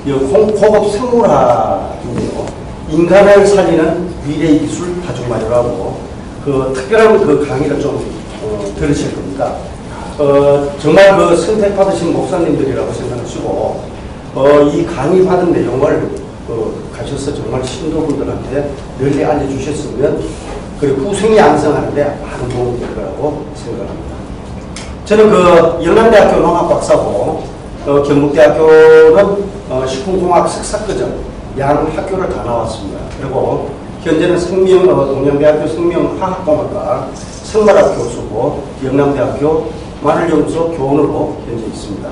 고급 생물학인데요. 인간을 살리는 미래 기술 다중마녀라고 그 특별한 그 강의를 좀 들으실 겁니다. 정말 그 선택받으신 목사님들이라고 생각하시고 이 강의 받은 내용을 가셔서 정말 신도분들한테 널리 알려주셨으면 그리고 후생이 양성하는데 많은 도움이 될 거라고 생각합니다. 저는 그 영남대학교 농학 박사고 경북대학교는 식품공학 석사과정 양 학교를 다 나왔습니다. 그리고 현재는 동양대학교 생명화학공학과 생물학 교수고 영남대학교 마늘연구소 교원으로 현재 있습니다.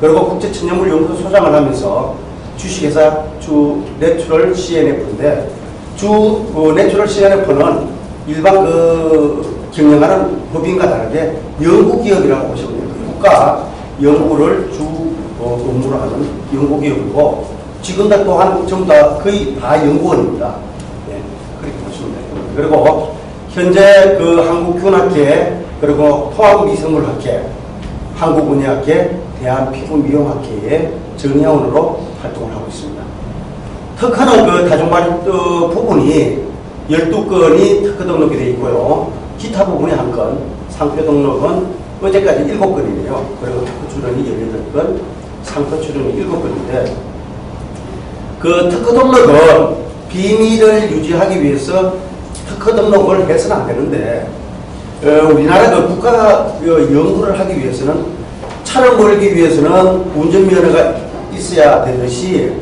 그리고 국제천연물연구소장을 하면서 주식회사 주 내추럴 CNF인데 내추럴 CNF는 일반 경영하는 법인과 다르게 연구기업이라고 보시면 됩니다. 국가 연구를 업무로 하는 연구기업이고 지금도 또한 전부 다 거의 다 연구원입니다. 네, 그렇게 보시면 됩니다. 그리고 현재 그 한국균학회 그리고 통합미생물학회, 한국은행학회, 대한피부미용학회의 정회원으로 활동을 하고 있습니다. 특허는 그 다중발 부분이 12건이 특허 등록이 되어 있고요. 기타 부분이 1건, 상표 등록은 어제까지 7건이네요. 그리고 특허 출원이 18건, 상표 출원이 7건인데 그 특허 등록은 비밀을 유지하기 위해서 특허 등록을 해서는 안 되는데 우리나라 그 국가가 연구를 하기 위해서는 차를 몰기 위해서는 운전면허가 있어야 되듯이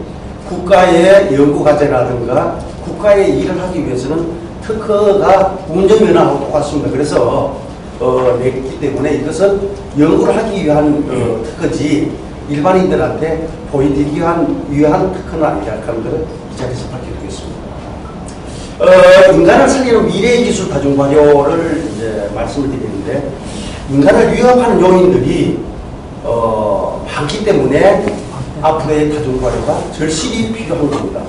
국가의 연구과제라든가 국가의 일을 하기 위해서는 특허가 운전면허하고 똑같습니다. 그래서 냈기 때문에 이것은 연구를 하기 위한 특허지 일반인들한테 보여드리기 위한 특허는 아니라 하는 것을 이 자리에서 밝혀드리겠습니다. 인간을 살리는 미래의 기술 다중발효를 이제 말씀을 드리는데 인간을 위협하는 요인들이 많기 때문에 앞으로의 다중발효가 절실히 필요한 겁니다.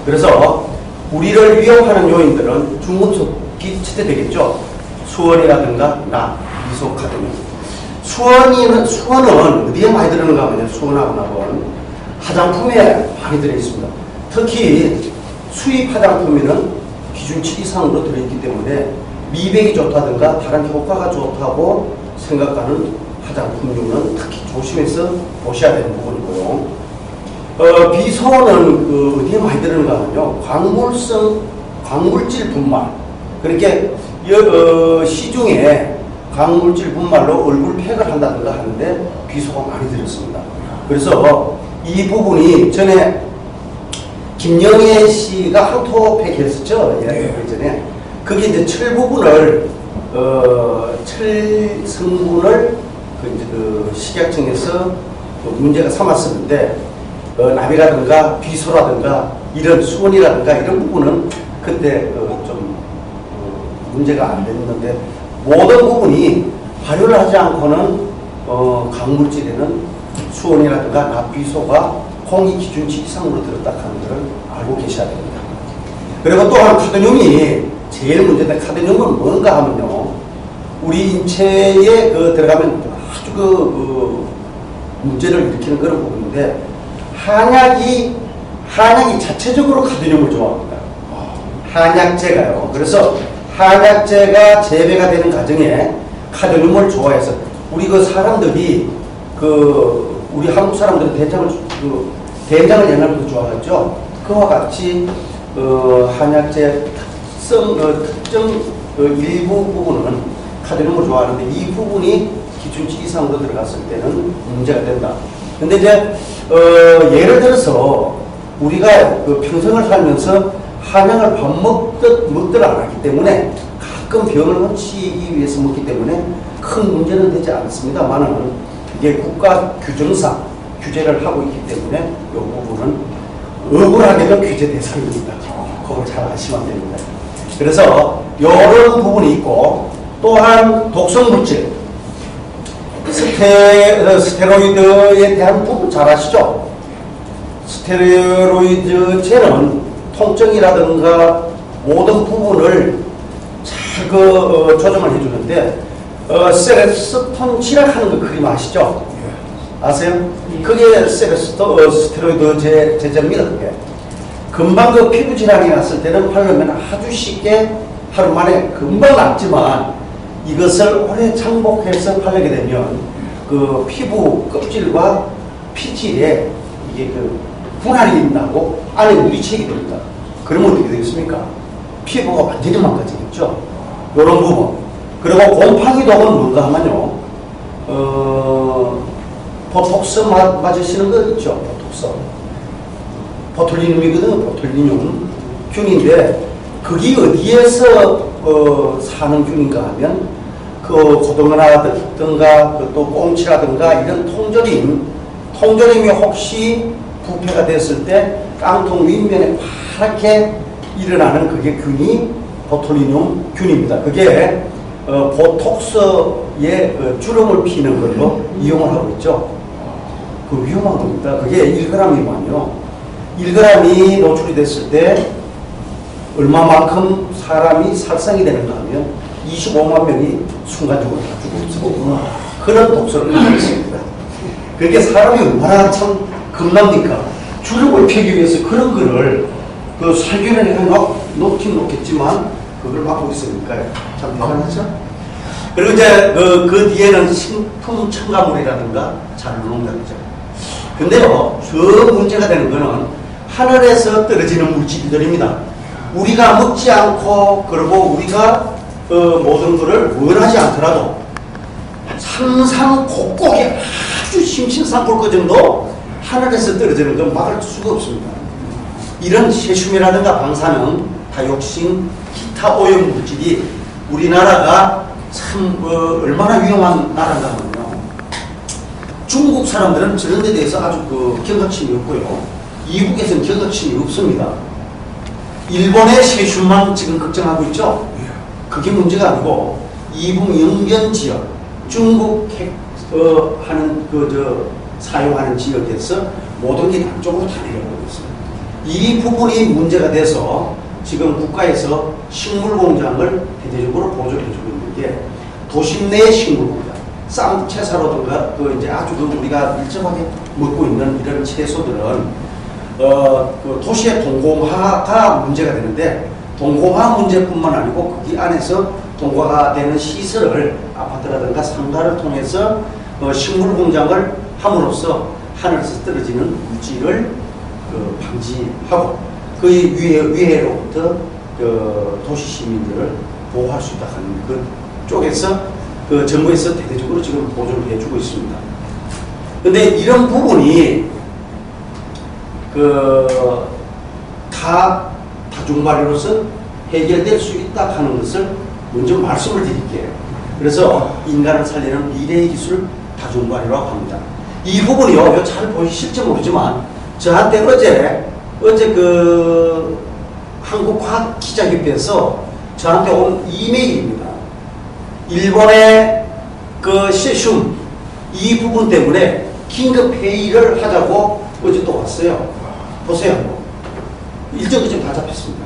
그래서 우리를 위협하는 요인들은 중금속이 채택되겠죠. 수원이라든가 이소카드뮴. 수원은 어디에 많이 들어가는가 하면 수원하고 나본 화장품에 많이 들어있습니다. 특히 수입 화장품에는 기준치 이상으로 들어있기 때문에 미백이 좋다든가 다른 효과가 좋다고 생각하는 화장품류는 특히 조심해서 보셔야 되는 부분이고요. 비소는 어디에 많이 들어가는가 하면요. 광물질 분말. 그렇게 시중에 광물질 분말로 얼굴 팩을 한다든가 하는데 비소가 많이 들었습니다. 그래서 이 부분이 전에 김영애 씨가 항토팩 했었죠. 예전에. 그게 이제 철 부분을, 철 성분을 식약청에서 문제가 삼았었는데, 나비라든가 비소라든가 이런 수원이라든가 이런 부분은 그때 좀 문제가 안 됐는데, 모든 부분이 발효를 하지 않고는 강물질에는 수원이라든가 나비소가 공익 기준치 이상으로 들었다 하는 것을 알고 계셔야 됩니다. 그리고 또한 카드뮴이 제일 문제인데 카드뮴은 뭔가 하면요. 우리 인체에 들어가면 아주 문제를 일으키는 그런 부분인데 한약이 자체적으로 카드뮴을 좋아합니다. 한약재가요. 그래서 한약재가 재배가 되는 과정에 카드뮴을 좋아해서 우리 사람들이 우리 한국 사람들은 된장을 옛날부터 좋아하죠. 그와 같이 한약재 특정 일부 부분은 카드뮴을 좋아하는데 이 부분이 기준치 이상으로 들어갔을 때는 문제가 된다. 근데 이제 예를 들어서 우리가 평생을 살면서 한약을 밥 먹들 안 하기 때문에 가끔 병을 고치기 위해서 먹기 때문에 큰 문제는 되지 않습니다만은 이게 국가 규정상 규제를 하고 있기 때문에 이 부분은 억울하게도 규제 대상입니다. 그걸 잘 아시면 됩니다. 그래서 이런 부분이 있고 또한 독성물질 스테로이드에 대한 부분 잘 아시죠? 스테로이드제는 통증이라든가 모든 부분을 잘 조정을 해주는데 세레스톤 칠하는 거 그림 아시죠? 아세요? 그게 스테로이드 제제입니다. 그게. 금방 그 피부 질환이 났을 때는 바르면 아주 쉽게 하루 만에 금방 낫지만 이것을 오래 장복해서 바르게 되면 그 피부 껍질과 피질에 이게 그 분할이 나고 안에 누리채게 됩니다. 그러면 어떻게 되겠습니까? 피부가 완전히 망가지겠죠. 이런 부분. 그리고 곰팡이 독은 뭔가 하면요. 보톡스 맞으시는 거 있죠? 보톡스. 보툴리눔이거든요. 보툴리눔 균인데 그게 어디에서 사는 균인가 하면 그 고등어라든가 또 꽁치라든가 이런 통조림이 혹시 부패가 됐을 때 깡통 윗면에 파랗게 일어나는 그게 균이 보툴리눔 균입니다. 그게 보톡스의 주름을 피는 걸로 이용을 하고 있죠. 그 위험한 겁니다. 그게 1g이면요. 1g이 노출이 됐을 때 얼마만큼 사람이 살상이 되는가 하면 25만 명이 순간적으로 다 죽고 그런 독소를 가지고 있습니다. 그게 사람이 얼마나 참 겁납니까? 주름을 펴기 위해서 그런 거를 그 살균을 놓긴 놓겠지만 그걸 막고 있으니까요. 참 대단하죠? 그리고 이제 그 뒤에는 식품 첨가물이라든가 잔류농약이죠. 근데요, 저 문제가 되는 거는 하늘에서 떨어지는 물질들입니다. 우리가 먹지 않고 그리고 우리가 모든 것을 원하지 않더라도 상상 곡곡이 아주 심심상 볼 것 정도 하늘에서 떨어지는 건 막을 수가 없습니다. 이런 세슘이라든가 방사능, 다이옥신, 기타 오염 물질이 우리나라가 참 얼마나 위험한 나라인가 하면요. 중국 사람들은 저런 데 대해서 아주 경각심이 없고요. 이북에서는 경각심이 없습니다. 일본의 세슘만 지금 걱정하고 있죠. 그게 문제가 아니고 이북 영변 지역, 중국 하는 사용하는 지역에서 모든 게 남쪽으로 다 내려가고 있습니다. 이 부분이 문제가 돼서 지금 국가에서 식물공장을 대대적으로 보조해주고 있는 게 도심 내 식물공장, 쌈채사로든가 이제 아주 우리가 밀접하게 먹고 있는 이런 채소들은 그 도시의 동공화가 문제가 되는데 동공화 문제뿐만 아니고 거기 안에서 동공화되는 시설을 아파트라든가 상가를 통해서 식물공장을 함으로써 하늘에서 떨어지는 물질을 방지하고 그 위해로부터 도시 시민들을 보호할 수 있다 하는 그 쪽에서 정부에서 대대적으로 지금 보조를 해주고 있습니다. 근데 이런 부분이 다중발이로서 해결될 수 있다 하는 것을 먼저 말씀을 드릴게요. 그래서 인간을 살리는 미래의 기술 다중발이라고 합니다. 이 부분이요, 잘 보이실지 모르지만 저한테 어제 한국과학기자협회에서 저한테 온 이메일입니다. 일본의 세슘 이 부분 때문에 긴급 회의를 하자고 어제 또 왔어요. 보세요. 일정이 지금 다 잡혔습니다.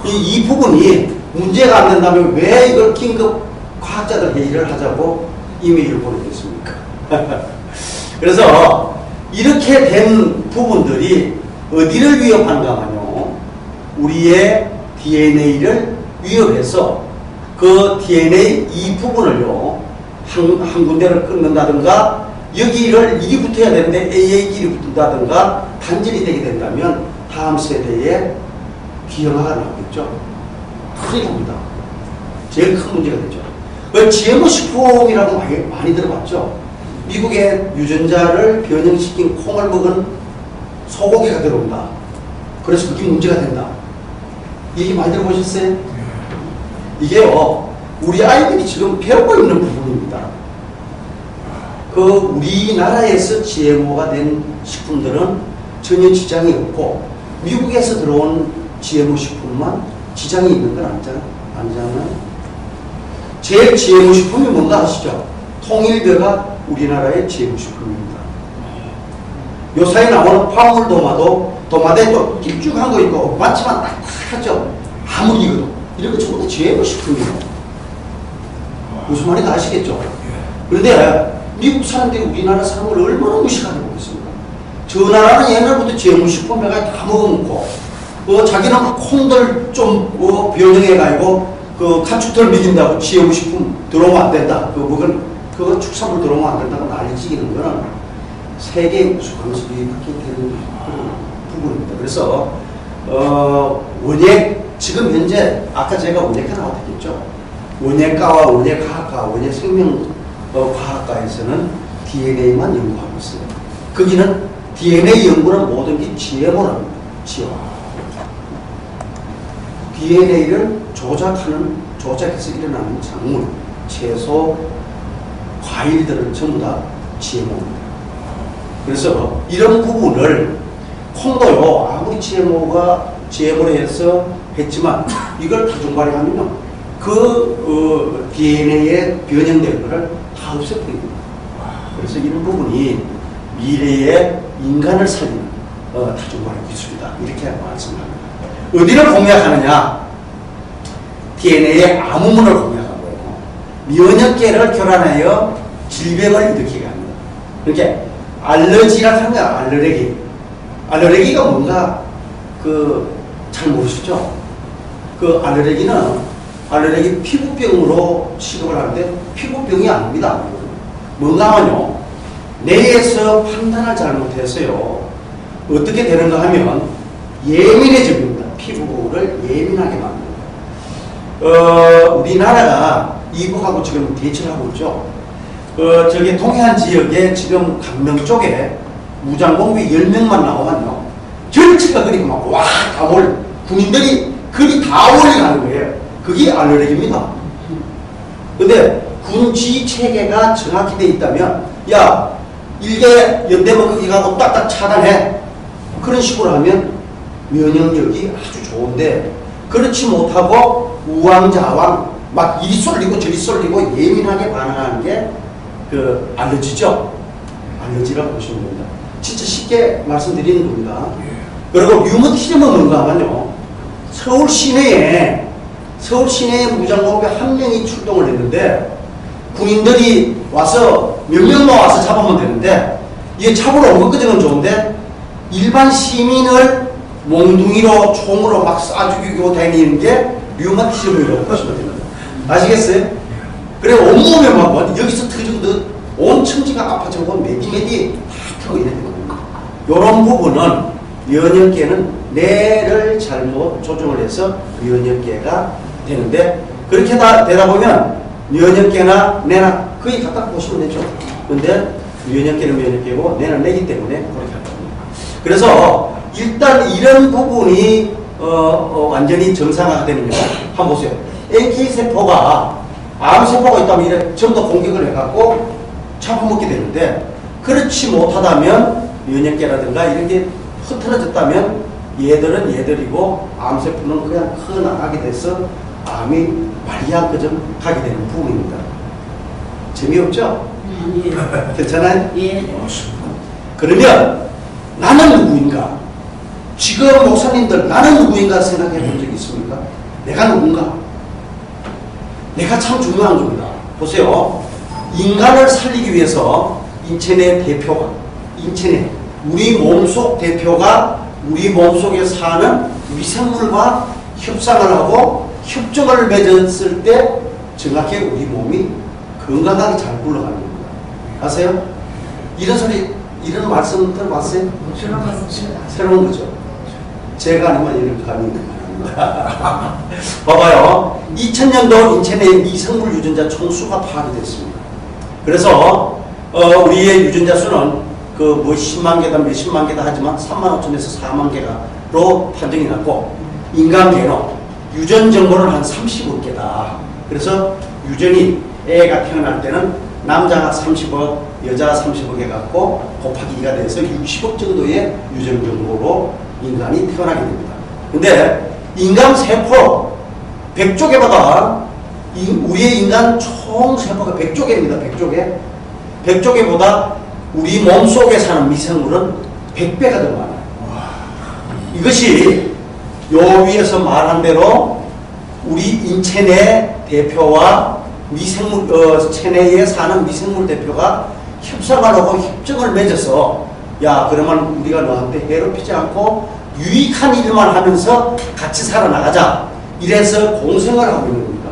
이 부분이 문제가 안 된다면 왜 이걸 긴급 과학자들 회의를 하자고 이메일을 보내겠습니까? 그래서 이렇게 된 부분들이 어디를 위협하는가 하면요. 우리의 DNA를 위협해서 그 DNA 이 부분을요. 한 군데를 끊는다든가 여기를 일이 붙어야 되는데 A의 길이 붙는다든가 단절이 되게 된다면 다음 세대에 기형아가 나오겠죠. 큰일 납니다. 제일 큰 문제가 되죠. GMO 식품이라고 많이 들어봤죠. 미국의 유전자를 변형시킨 콩을 먹은 소고기가 들어온다. 그래서 그게 문제가 된다. 얘기 많이 들어보셨어요? 이게요, 우리 아이들이 지금 배우고 있는 부분입니다. 우리나라에서 GMO가 된 식품들은 전혀 지장이 없고, 미국에서 들어온 GMO 식품만 지장이 있는 건 아니잖아요. 제일 GMO 식품이 뭔가 아시죠? 통일벼가 우리나라의 GMO 식품입니다. 요사이 나오는 화물 도마대 또 길쭉한 거 있고, 많지만 딱딱하죠? 아무리거든. 이런 거 전부 GMO 식품이에요. 무슨 말인지 아시겠죠? 그런데 미국 사람들이 우리나라 사람을 얼마나 무식하게 보겠습니까? 저 나라는 옛날부터 제무식품 배가 다 먹어먹고, 자기는 콩들 좀, 변형해가지고, 가축들 먹인다고 제무식품 들어오면 안 된다. 그거 축산물 들어오면 안 된다고 난리치기는 거는 세계의 우스꽝스이 그렇게 되는 부분입니다. 그래서, 원예, 지금 현재, 아까 제가 원예과 나왔겠죠? 원예과와 원예과학과, 원예생명과학과에서는 DNA만 연구하고 있어요. 거기는 DNA 연구는 모든 게 GMO라는 거예요. DNA를 조작해서 일어나는 작물, 채소, 과일들은 전부 다 GMO입니다. 그래서 이런 부분을 콩도요, 아무리 GMO로 해서 했지만 이걸 다중발효하면요, DNA에 변형된 거를 다 없애버립니다. 그래서 이런 부분이 미래의 인간을 살리는 다중발효 기술이다. 이렇게 말씀합니다. 어디를 공략하느냐? DNA의 암호문을 공략하고요. 면역계를 교란하여 질병을 일으키게 합니다. 그러니까 알러지라 하는 거야. 알러레기. 알러레기가 뭔가 잘 모르시죠? 알러레기 피부병으로 취급을 하는데 피부병이 아닙니다. 뭔가 하면요, 뇌에서 판단을 잘못해서요, 어떻게 되는가 하면 예민해집니다. 피부를 예민하게 만듭니다. 우리나라가 이북하고 지금 대치를 하고 있죠. 저기 동해안 지역에 지금 강릉 쪽에 무장공비 10명만 나오면요, 전체가 그리고 막 와 다 몰려. 군인들이 그리 다 몰려가는 거예요. 그게 알러레기입니다. 근데 군지 체계가 정확히 돼 있다면, 야, 일개 연대면 거기 가고 딱딱 차단해. 그런 식으로 하면 면역력이 아주 좋은데, 그렇지 못하고 우왕좌왕 막 이리 쏠리고 저리 쏠리고 예민하게 반응하는 게 알러지죠. 알러지라고 보시면 됩니다. 진짜 쉽게 말씀드리는 겁니다. 그리고 류머티즘은 뭔가 하면요, 서울 시내에 무장공비 1명이 출동을 했는데 군인들이 와서 몇 명만 와서 잡으면 되는데, 이게 잡으러 온 것까지는 좋은데 일반 시민을 몽둥이로 총으로 막 쏴 죽이고 다니는 게 류머티즘이라고 보시면 됩니다. 아시겠어요? 그래 온몸에 막 여기서 터지고 온 청지가 아파지고 메디메디 다 타고 이래 되거든요. 이런 부분은 면역계는 뇌를 잘못 조정을 해서 면역계가 되는데, 그렇게 되다 보면 면역계나 뇌나 거의 갖다 보시면 되죠. 근데 면역계는 면역계고 뇌는 뇌기 때문에 그렇게 할 겁니다. 그래서 일단 이런 부분이 완전히 정상화가 되는요, 한번 보세요. NK세포가 암세포가 있다면 이래 전부 다 공격을 해갖고 잡아먹게 되는데, 그렇지 못하다면 면역계라든가 이런 게 흐트러졌다면 얘들은 얘들이고 암세포는 그냥 커나가게 돼서 암이 말리암까지 가게 되는 부분입니다. 재미없죠? 예. 괜찮아요? 예. 그러면 나는 누구인가? 지금 목사님들 나는 누구인가 생각해 본 적이 있습니까? 내가 누군가? 내가 참 중요한 겁니다. 보세요. 인간을 살리기 위해서 인체내 대표가, 인체내, 우리 몸속 대표가 우리 몸속에 사는 미생물과 협상을 하고 협정을 맺었을 때 정확히 우리 몸이 건강하게 잘 굴러가는 겁니다. 아세요? 이런 말씀 들어봤어요? 새로운 거죠. 제가 아니면 이런 감이 아닙니다. 봐봐요. 2000년도 인체 내 미생물 유전자 총수가 파악이 됐습니다. 그래서 우리의 유전자 수는 10만 개다 몇십만 개다 하지만 3만 5천에서 4만 개가로 판정이 났고, 인간계는 유전 정보는 한 30억 개다. 그래서 유전이 애가 태어날 때는 남자가 30억, 여자가 30억 해갖고 곱하기 2가 돼서 60억 정도의 유전 정보로 인간이 태어나게 됩니다. 근데 인간 세포 100조 개보다 우리의 인간 총 세포가 100조 개입니다. 100조 개보다 우리 몸속에 사는 미생물은 100배가 더 많아요. 이것이 요 위에서 말한 대로 우리 인체 내 대표와 미생물, 체내에 사는 미생물 대표가 협상을 하고 협정을 맺어서 야 그러면 우리가 너한테 해롭히지 않고 유익한 일만 하면서 같이 살아나가자 이래서 공생을 하고 있는 겁니다.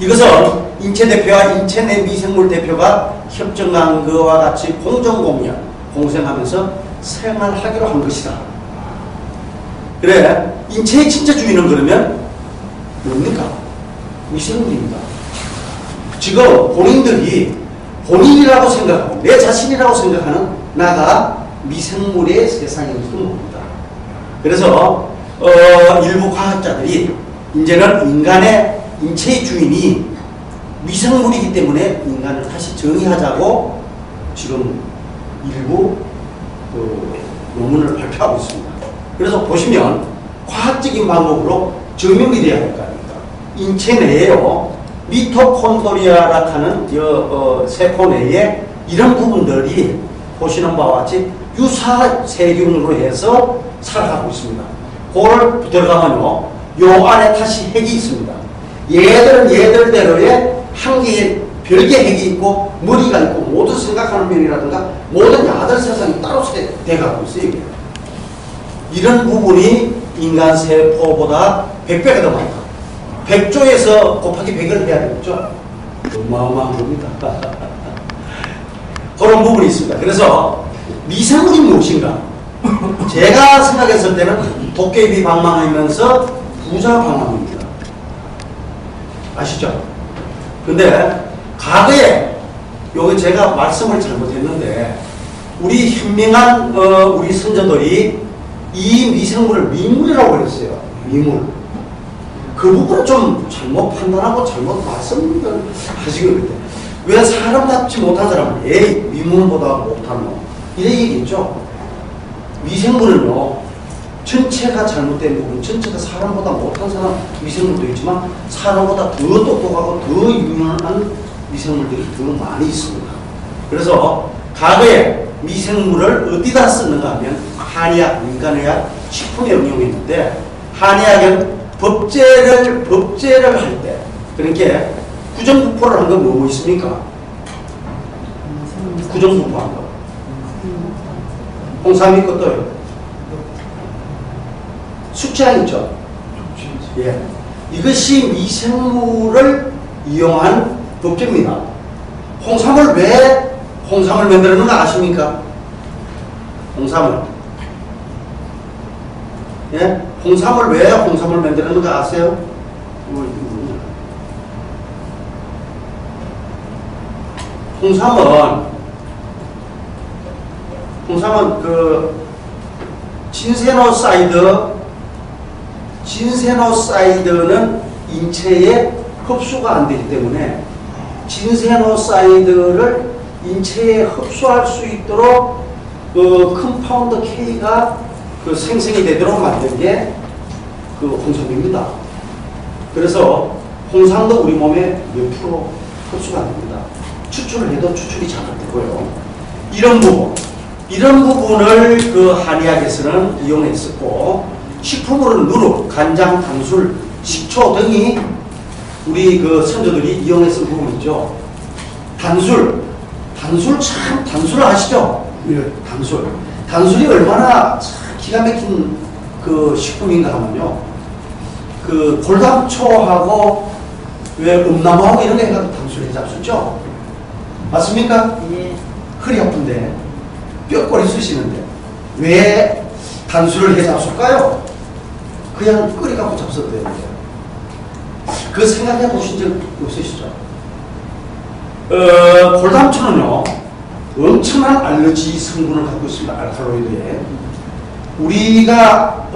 이것은 인체 대표와 인체 내 미생물 대표가 협정한 것과 같이 공정공약 공생하면서 생활하기로 한 것이다. 그래 인체의 진짜 주인은 그러면 뭡니까? 미생물입니다. 지금 본인들이 본인이라고 생각하고 내 자신이라고 생각하는 나가 미생물의 세상에서 봅니다. 그래서 일부 과학자들이 이제는 인간의 인체의 주인이 미생물이기 때문에 인간을 다시 정의하자고 지금 일부 논문을 발표하고 있습니다. 그래서 보시면 과학적인 방법으로 증명이 돼야 할 거 아닙니까? 인체 내에요. 미토콘드리아라 하는 세포 내에 이런 부분들이 보시는 바와 같이 유사 세균으로 해서 살아가고 있습니다. 그걸 들어가면요, 요 안에 다시 핵이 있습니다. 얘들은 얘들대로의 한 개의 별개 핵이 있고 머리가 있고 모든 생각하는 면이라든가 모든 야들 세상이 따로 돼가고 있어요. 이런 부분이 인간 세포보다 100배가 더 많다. 100조에서 곱하기 100을 해야 되겠죠? 어마어마한 겁니다. 그런 부분이 있습니다. 그래서 미생물이 무엇인가? 제가 생각했을 때는 도깨비 방망하면서 부자 방망입니다. 아시죠? 근데 과거에 여기 제가 말씀을 잘못했는데 우리 현명한 우리 선조들이 이 미생물을 미물이라고 그랬어요. 미물. 그 부분을 좀 잘못 판단하고 잘못 말씀을 하시는 것 같아요. 왜 사람답지 못한 사람을 에이 미물보다 못하노 이래 얘기했죠. 미생물은요 전체가 잘못된 부분, 전체가 사람보다 못한 사람 미생물도 있지만 사람보다 더 똑똑하고 더 유능한 미생물들이 더 많이 있습니다. 그래서 과거에 미생물을 어디다 쓰는가 하면 한의학, 민간의학, 식품에 응용했는데 한의학은 법제를 할 때 그러니까 구정부포를 한 건 뭐 있습니까? 구정부포 한 거. 홍삼이 것도요. 숙취향 있죠? 예. 이것이 미생물을 이용한 법제입니다. 홍삼을 왜 홍삼을 만들었는가 아십니까? 홍삼을. 예? 홍삼을 왜 홍삼을 만들었는가 아세요? 홍삼은 그 진세노사이드는 인체에 흡수가 안 되기 때문에 진세노사이드를 인체에 흡수할 수 있도록 그 컴파운드 K가 그 생성이 되도록 만든 게 그 홍삼입니다. 그래서 홍삼도 우리 몸에 몇 프로 흡수가 안 됩니다. 추출을 해도 추출이 잘 안 되고요. 이런 부분을 그 한의학에서는 이용했었고 식품으로는 누룩, 간장, 당술, 식초 등이 우리 그 선조들이 이용했을 부분이죠. 단술을 아시죠? 예. 단술이 얼마나 기가 막힌 그 식품인가 하면요. 그 골담초하고 왜 음나무하고 이런 게 해가지고 단술 해잡수죠? 맞습니까? 예. 허리 아픈데 뼈꼬리 쑤시는데 왜 단술을 해잡술까요? 그냥 끓이 갖고 잡숴도 되는데 그 생각해 보신 적 없으시죠? 골담초는요 엄청난 알러지 성분을 갖고 있습니다. 알칼로이드에 우리가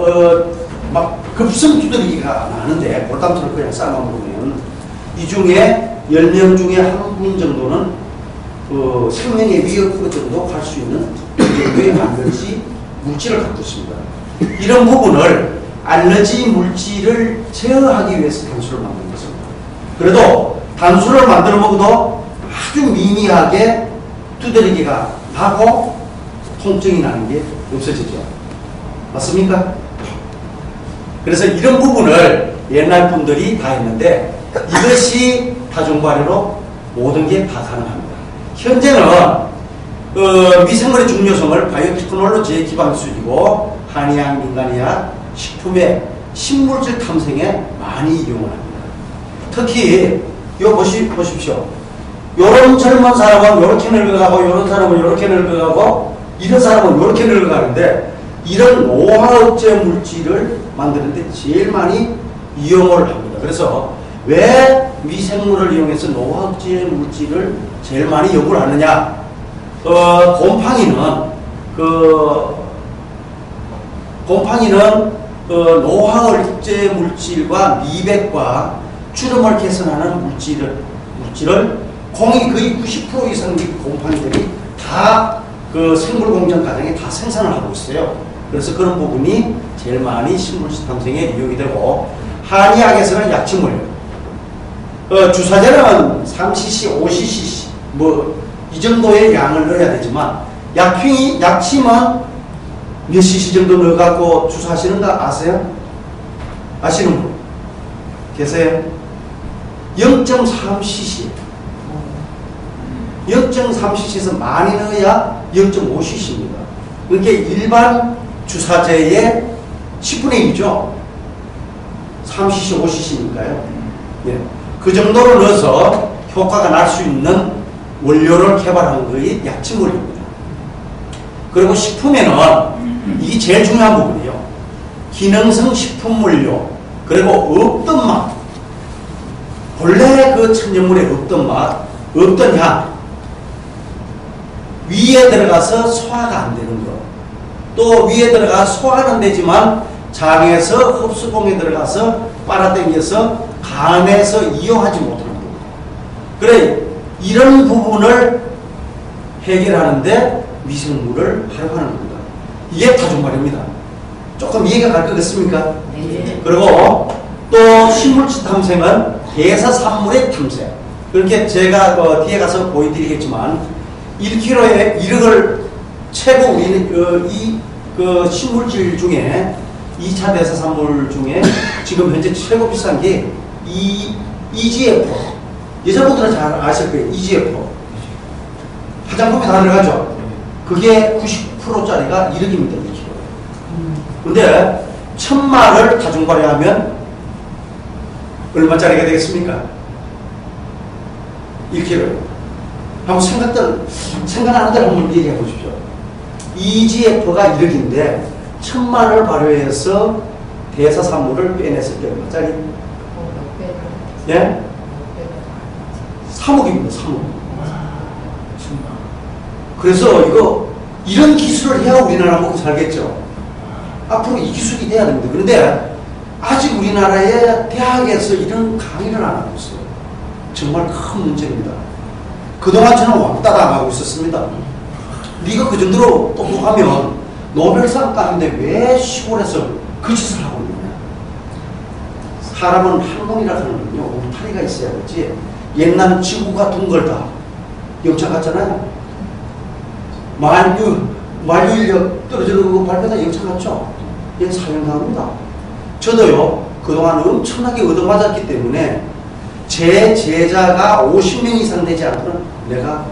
막 급성 두드러기가 나는데 골담초를 그냥 삶아 먹으면 이 중에 10명 중에 한 분 정도는 생명의 위협 정도 갈 수 있는 정도의 알러지 물질을 갖고 있습니다. 이런 부분을 알러지 물질을 제어하기 위해서 단술을 만든 것입니다. 그래도 단술을 만들어 먹어도 아주 미미하게 두드러기가 나고 통증이 나는 게 없어지죠. 맞습니까? 그래서 이런 부분을 옛날 분들이 다 했는데 이것이 다중발효로 모든 게 다 가능합니다. 현재는 미생물의 중요성을 바이오테크놀로지의 기반 기술이고 한의학, 민간의학, 식품의 신물질 탐색에 많이 이용을 합니다. 특히 이거 보십시오. 요런 젊은 사람은 요렇게 늙어가고 요런 사람은 요렇게 늙어가고 이런 사람은 요렇게 늙어가는데 이런 노화억제 물질을 만드는데 제일 많이 이용을 합니다. 그래서 왜 미생물을 이용해서 노화억제 물질을 제일 많이 연구를 하느냐? 곰팡이는 노화억제 물질과 미백과 주름을 개선하는 물질을 공이 거의 90% 이상의 곰팡이들이 다 그 생물 공정 과정에 다 생산을 하고 있어요. 그래서 그런 부분이 제일 많이 식물질 탐색에 이용이 되고, 한의학에서는 약침을 주사제는 3cc, 5cc 뭐 이 정도의 양을 넣어야 되지만 약침은 몇 cc 정도 넣어갖고 주사하시는 거 아세요? 아시는 분 계세요? 0.3cc 0.3cc에서 많이 넣어야 0.5cc입니다. 그러니까 일반 주사제의 10분의 1이죠. 3cc, 5cc니까요. 예. 그 정도로 넣어서 효과가 날 수 있는 원료를 개발한 것이 약침물입니다. 그리고 식품에는 이게 제일 중요한 부분이에요. 기능성 식품물료, 그리고 없던 맛, 본래 그 천연물에 없던 맛, 없던 향, 위에 들어가서 소화가 안 되는 것, 또 위에 들어가 소화는 되지만 장에서 흡수봉에 들어가서 빨아당겨서 간에서 이용하지 못하는 부분. 그래, 이런 부분을 해결하는데 미생물을 활용하는 겁니다. 이게 다중말입니다. 조금 이해가 갈 것 같습니까? 네. 그리고 또 식물질 탐색은 대사산물의 탐색. 그렇게 제가 뒤에 가서 보여드리겠지만 1kg에 1억을 최고 우리는 그 식물질 중에 2차 대사산물 중에 지금 현재 최고 비싼 게 EGF. 여자분들은 잘 아실 거예요. EGF. 화장품에 다 들어가죠. 그게 90%짜리가 1억입니다. 1kg. 근데 1000마를 다중 발효하면 얼마짜리가 되겠습니까? 1kg. 한번 생각하는 대로 한번 얘기해 보십시오. EGF가 1억인데 1000마를 발효해서 대사산물을 빼냈을 때 얼마짜리? 예? 3억입니다. 3억. 그래서 이런 기술을 해야 우리나라 먹고 살겠죠. 앞으로 이 기술이 돼야 됩니다. 그런데 아직 우리나라의 대학에서 이런 강의를 안 하고 있어요. 정말 큰 문제입니다. 그동안 저는 왕따 당하고 있었습니다. 네가 그 정도로 똑똑하면 노벨상 따는데 왜 시골에서 그 짓을 하고 있느냐. 사람은 항문이라 하는 건요, 울타리가 있어야 되지. 옛날 지구가 둥글다. 영창 갔잖아요. 만유인력 떨어지는 거 발표다 영창 갔죠. 얘 사형당합니다. 저도요, 그동안 엄청나게 얻어맞았기 때문에 제 제자가 50명 이상 되지 않고는 내가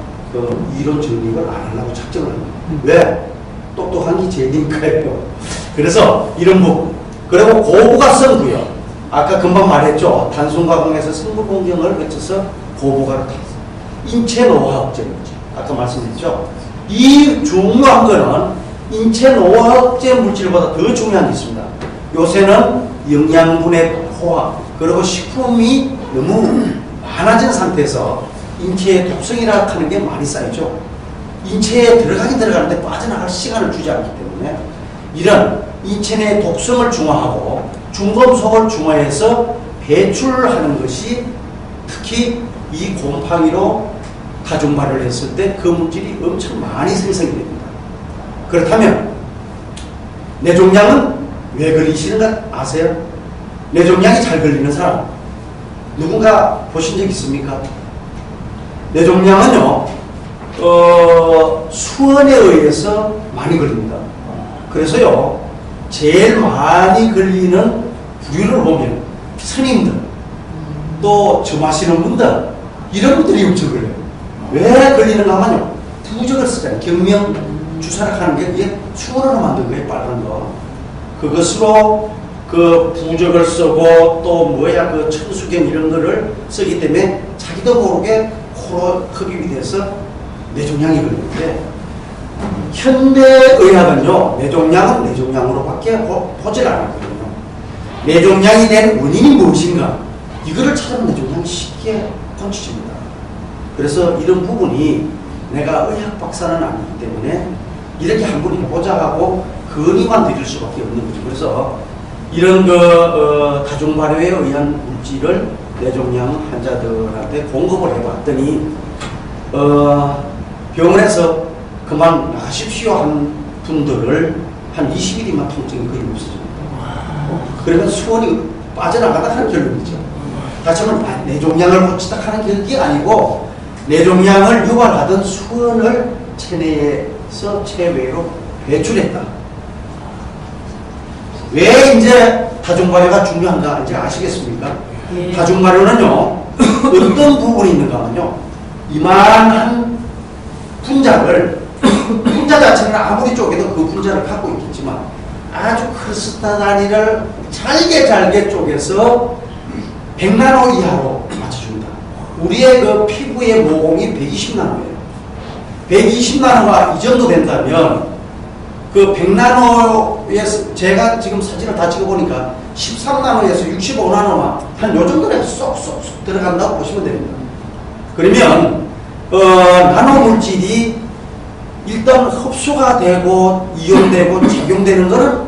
이론 정립을 안 하려고 작정을 합니다. 왜? 똑똑한 게 제니까요. 그래서 이런 부분. 그리고 고부가성 부여. 아까 금방 말했죠. 단순가공에서 생물공정을 거쳐서 고부가로 탔어요. 인체 노화억제 물질. 아까 말씀드렸죠. 이 중요한 거는 인체 노화억제 물질보다 더 중요한 게 있습니다. 요새는 영양분의 포화, 그리고 식품이 너무 많아진 상태에서 인체의 독성이라 하는 게 많이 쌓이죠. 인체에 들어가는데 빠져나갈 시간을 주지 않기 때문에 이런 인체 내 독성을 중화하고 중금속을 중화해서 배출하는 것이 특히 이 곰팡이로 다중 발효를 했을 때 그 물질이 엄청 많이 생성이 됩니다. 그렇다면 뇌종양은 왜 걸리시는가 아세요? 뇌종양이 잘 걸리는 사람 누군가 보신 적 있습니까? 뇌종양은요 수원에 의해서 많이 걸립니다. 그래서요 제일 많이 걸리는 부류를 보면 스님들 또 점 하시는 분들 이런 분들이 엄청 걸려요. 왜 걸리는가 하면요. 부적을 쓰잖아요. 경명 주사를 하는 게 그게 수원으로 만든 거예요. 빨간 거. 그것으로 그 부적을 쓰고 또 뭐야 그 천수경 이런 거를 쓰기 때문에 자기도 모르게 코로 흡입이 돼서 뇌종양이 걸리는데 현대의학은요. 뇌종양은 뇌종양으로밖에 보질 않았거든요. 뇌종양이 된 원인이 무엇인가 이거를 찾으면 뇌종양이 쉽게 고쳐집니다. 그래서 이런 부분이 내가 의학 박사는 아니기 때문에 이렇게 한번 해보자 하고 건의만 드릴 수밖에 없는 거죠. 그래서 이런 다중 발효에 의한 물질을 뇌종양 환자들한테 공급을 해봤더니 병원에서 그만 나가십시오 한 분들을 한 20일이면 통증이 거의 없어집니다. 그러면 수원이 빠져나가다 하는 결론이죠. 다시 말하면 뇌종양을 고치다 하는 결론이 아니고 뇌종양을 유발하던 수원을 체내에서 체외로 배출했다. 왜 이제 다중발효가 중요한가 이제 아시겠습니까? 예. 다중발효는요 어떤 부분이 있는가 하면요 이만한 분자 자체는 아무리 쪼개도 그 분자를 갖고 있겠지만 아주 크리스탈단위를 잘게 쪼개서 100나노 이하로 맞춰줍니다. 우리의 그 피부의 모공이 120나노예요. 120나노가 이 정도 된다면 그 100나노에서 제가 지금 사진을 다 찍어보니까 13나노에서 65나노만 한 요 정도에 쏙쏙쏙 들어간다고 보시면 됩니다. 그러면 나노 물질이 일단 흡수가 되고 이용되고 작용되는 거는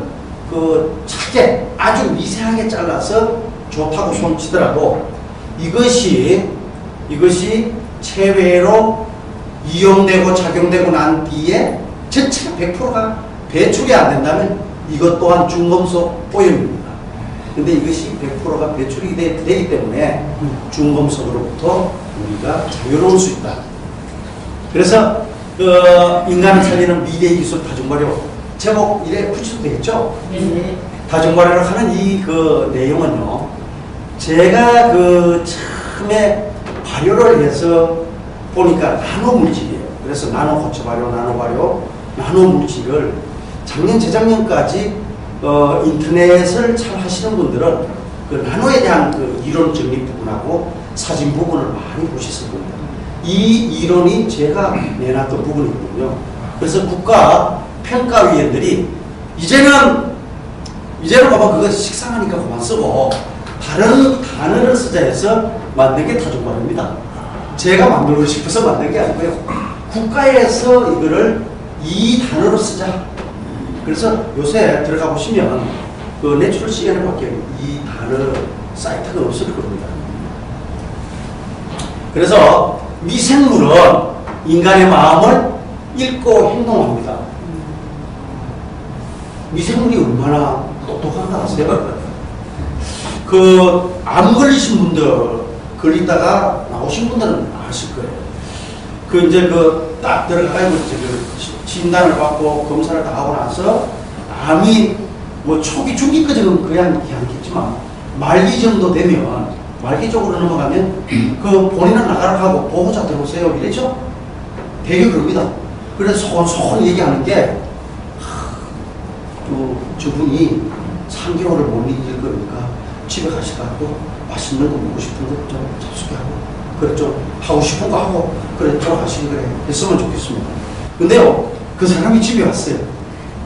그 작게 아주 미세하게 잘라서 좋다고 손치더라도 이것이 체외로 이용되고 작용되고 난 뒤에 전체가 100%가 배출이 안 된다면 이것 또한 중금속 오염입니다. 근데 이것이 100%가 배출이 되기 때문에 중금속으로부터 우리가 자유로울 수 있다. 그래서 인간을 살리는 미래 기술 다중발효 제목 이래 붙여도 되겠죠? 네. 다중발효를 하는 이 그 내용은요. 제가 그 처음에 발효를 해서 보니까 나노 물질이에요. 그래서 나노 고체 발효, 나노 발효, 나노 물질을 작년, 재작년까지 인터넷을 잘 하시는 분들은 그 나노에 대한 그 이론 정리 부분하고 사진 부분을 많이 보셨을 겁니다. 이 이론이 제가 내놨던 부분이거든요. 그래서 국가 평가위원들이 이제는 봐봐 그거 식상하니까 그만 쓰고 다른 단어를 쓰자 해서 만든 게 다중발효입니다. 제가 만들고 싶어서 만든 게 아니고요. 국가에서 이거를 이 단어로 쓰자. 그래서 요새 들어가 보시면 그 내추럴 CNN밖에 이 단어 사이트가 없을 겁니다. 그래서 미생물은 인간의 마음을 읽고 행동합니다. 미생물이 얼마나 똑똑한가 아세요? 그 암 걸리신 분들 걸리다가 나오신 분들은 아실 거예요. 그 이제 그 딱 들어가가지고 그 진단을 받고 검사를 다 하고 나서 암이 뭐 초기 중기까지는 그냥 않겠지만 말기 정도 되면 말기 쪽으로 넘어가면 그 본인은 나가라 하고 보호자 들어오세요 이랬죠? 되게 그럽니다. 그래서 소곤소곤 얘기하는 게 저분이 3개월을 못 이길 거니까 집에 가시라고 맛있는 거 먹고 싶은 거 좀 접수하고 그래 좀 하고 싶은 거 하고 그래 돌아가시기 그래 했으면 좋겠습니다. 근데요 그 사람이 집에 왔어요.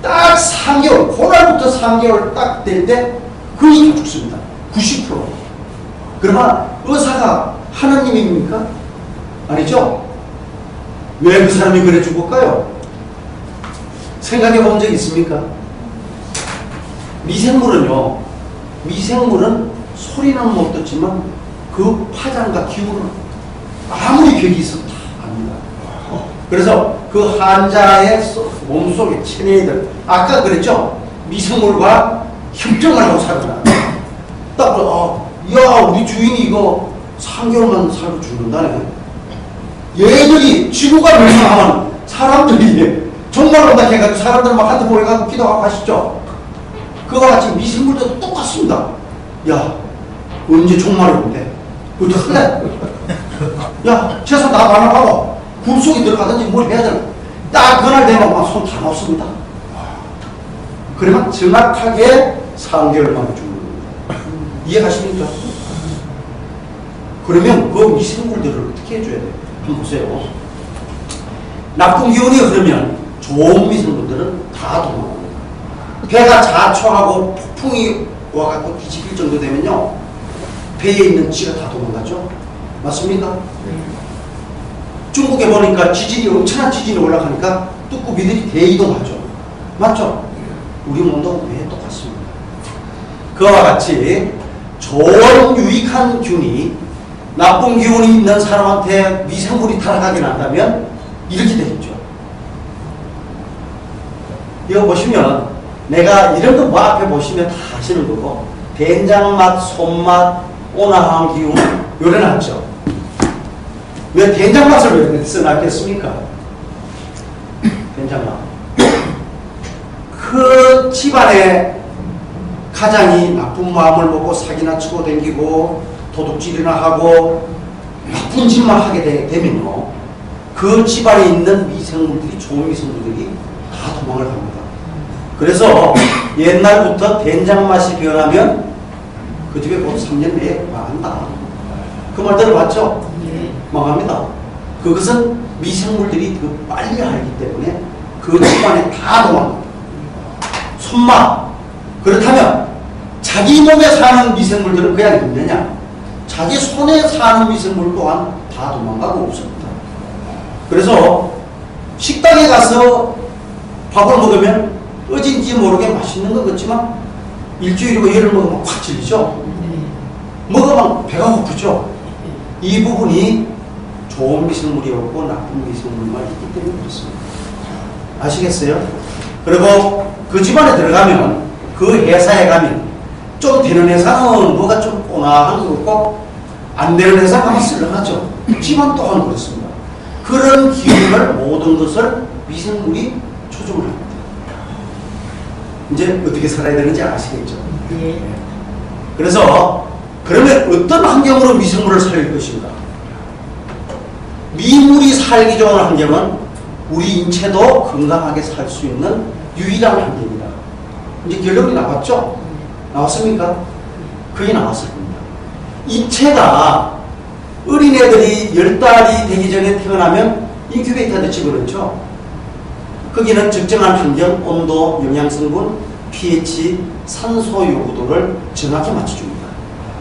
딱 3개월 그날부터 3개월 딱 될 때 거의 다 죽습니다. 90%. 그러면 의사가 하나님입니까? 아니죠? 왜 그 사람이 그래 죽을까요? 생각해 본 적 있습니까? 미생물은 소리는 못 듣지만 그 파장과 기운을 아무리 벽이 있어도 다 압니다. 그래서 그 환자의 몸속에 체내들 아까 그랬죠? 미생물과 협정을 하고 살구나. 딱 야 우리 주인이 이거 3개월만 살고 죽는다네. 얘들이 지구가 멸망하면 사람들이 정말 온다 해가지고 사람들 막 한테 모여가지고 기도하고 하시죠. 그와 같이 미생물도 똑같습니다. 야 언제 종말이 온대? 그것도 할래? 야 재산 다 반환하고 굴 속에 들어가든지 뭘 해야 되나. 딱 그날 되면 막 손 다 놓습니다. 그러면 정확하게 3개월 만에 죽는 겁니다. 이해가십니까? 그러면 그 미생물들을 어떻게 해줘야 돼요? 한번 보세요. 나쁜 기운이 흐르면 좋은 미생물들은 다 도망갑니다. 배가 자초하고 폭풍이 와갖고 뒤집힐 정도 되면요, 배에 있는 쥐가 다 도망가죠? 맞습니까? 중국에 보니까 지진이, 엄청난 지진이 올라가니까 뚜꾸미들이 대이동하죠. 맞죠? 우리 몸도 왜 똑같습니다. 그와 같이 좋은 유익한 균이 나쁜 기운이 있는 사람한테 미생물이 타락하게 난다면 이렇게 되겠죠. 이거 보시면 내가 이런 거 뭐 앞에 보시면 다 아시는 거고, 된장맛, 손맛, 온화한 기운 요래놨죠. 왜 된장맛을 왜 써놨겠습니까? 된장맛. 그 집안에 가장이 나쁜 마음을 먹고 사기나 치고 댕기고 도둑질이나 하고 나쁜 짓만 하게 되면요, 그 집안에 있는 미생물들이, 좋은 미생물들이 다 도망을 갑니다. 그래서 옛날부터 된장 맛이 변하면 그 집에 곧 3년 내에 망한다. 그 말 들어봤죠? 망합니다. 그것은 미생물들이 더 빨리 알기 때문에 그 집안에 다 도망갑니다. 손맛. 그렇다면 자기 몸에 사는 미생물들은 그냥 있느냐? 자기 손에 사는 미생물 또한 다 도망가고 없습니다. 그래서 식당에 가서 밥을 먹으면 어딘지 모르게 맛있는 것 같지만 일주일이고 열흘 먹으면 확 질리죠? 먹으면 배가 고프죠? 이 부분이 좋은 미생물이 없고 나쁜 미생물만 있기 때문에 그렇습니다. 아시겠어요? 그리고 그 집안에 들어가면, 그 회사에 가면 좀 되는 회사는 뭐가 좀 꼬나한 거 같고 안 되는 회사 가면 썰렁하죠. 집안 또한 그렇습니다. 그런 기운을, 모든 것을 미생물이 초점을 합니다. 이제 어떻게 살아야 되는지 아시겠죠? 그래서 그러면 어떤 환경으로 미생물을 살릴 것인가? 미물이 살기 좋은 환경은 우리 인체도 건강하게 살 수 있는 유일한 환경이다. 이제 결론이 나왔죠? 나왔습니까? 그게 나왔을 겁니다. 인체가, 어린애들이 10달이 되기 전에 태어나면 인큐베이터에 집어넣죠. 거기는 적정한 환경, 온도, 영양성분, pH, 산소 요구도를 정확히 맞춰줍니다.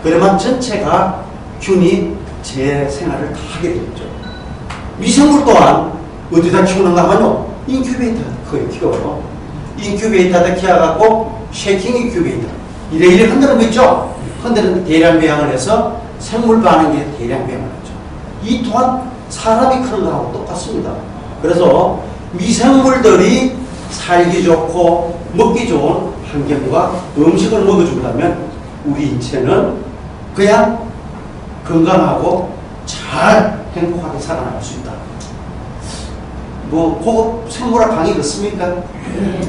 그러면 전체가 균이 제 생활을 다 하게 되겠죠. 미생물 또한 어디다 키우는가 하면요, 인큐베이터에 키워요. 인큐베이터에 키워갖고 쉐이킹 인큐베이터, 이래 흔드는 거 있죠? 흔드는 대량 배양을 해서 생물 반응에 대량 배양을 하죠. 이 또한 사람이 크는 거하고 똑같습니다. 그래서 미생물들이 살기 좋고 먹기 좋은 환경과 음식을 먹어준다면 우리 인체는 그냥 건강하고 잘 행복하게 살아날 수 있다. 뭐 고급 생물학 강의 그렇습니까? 네,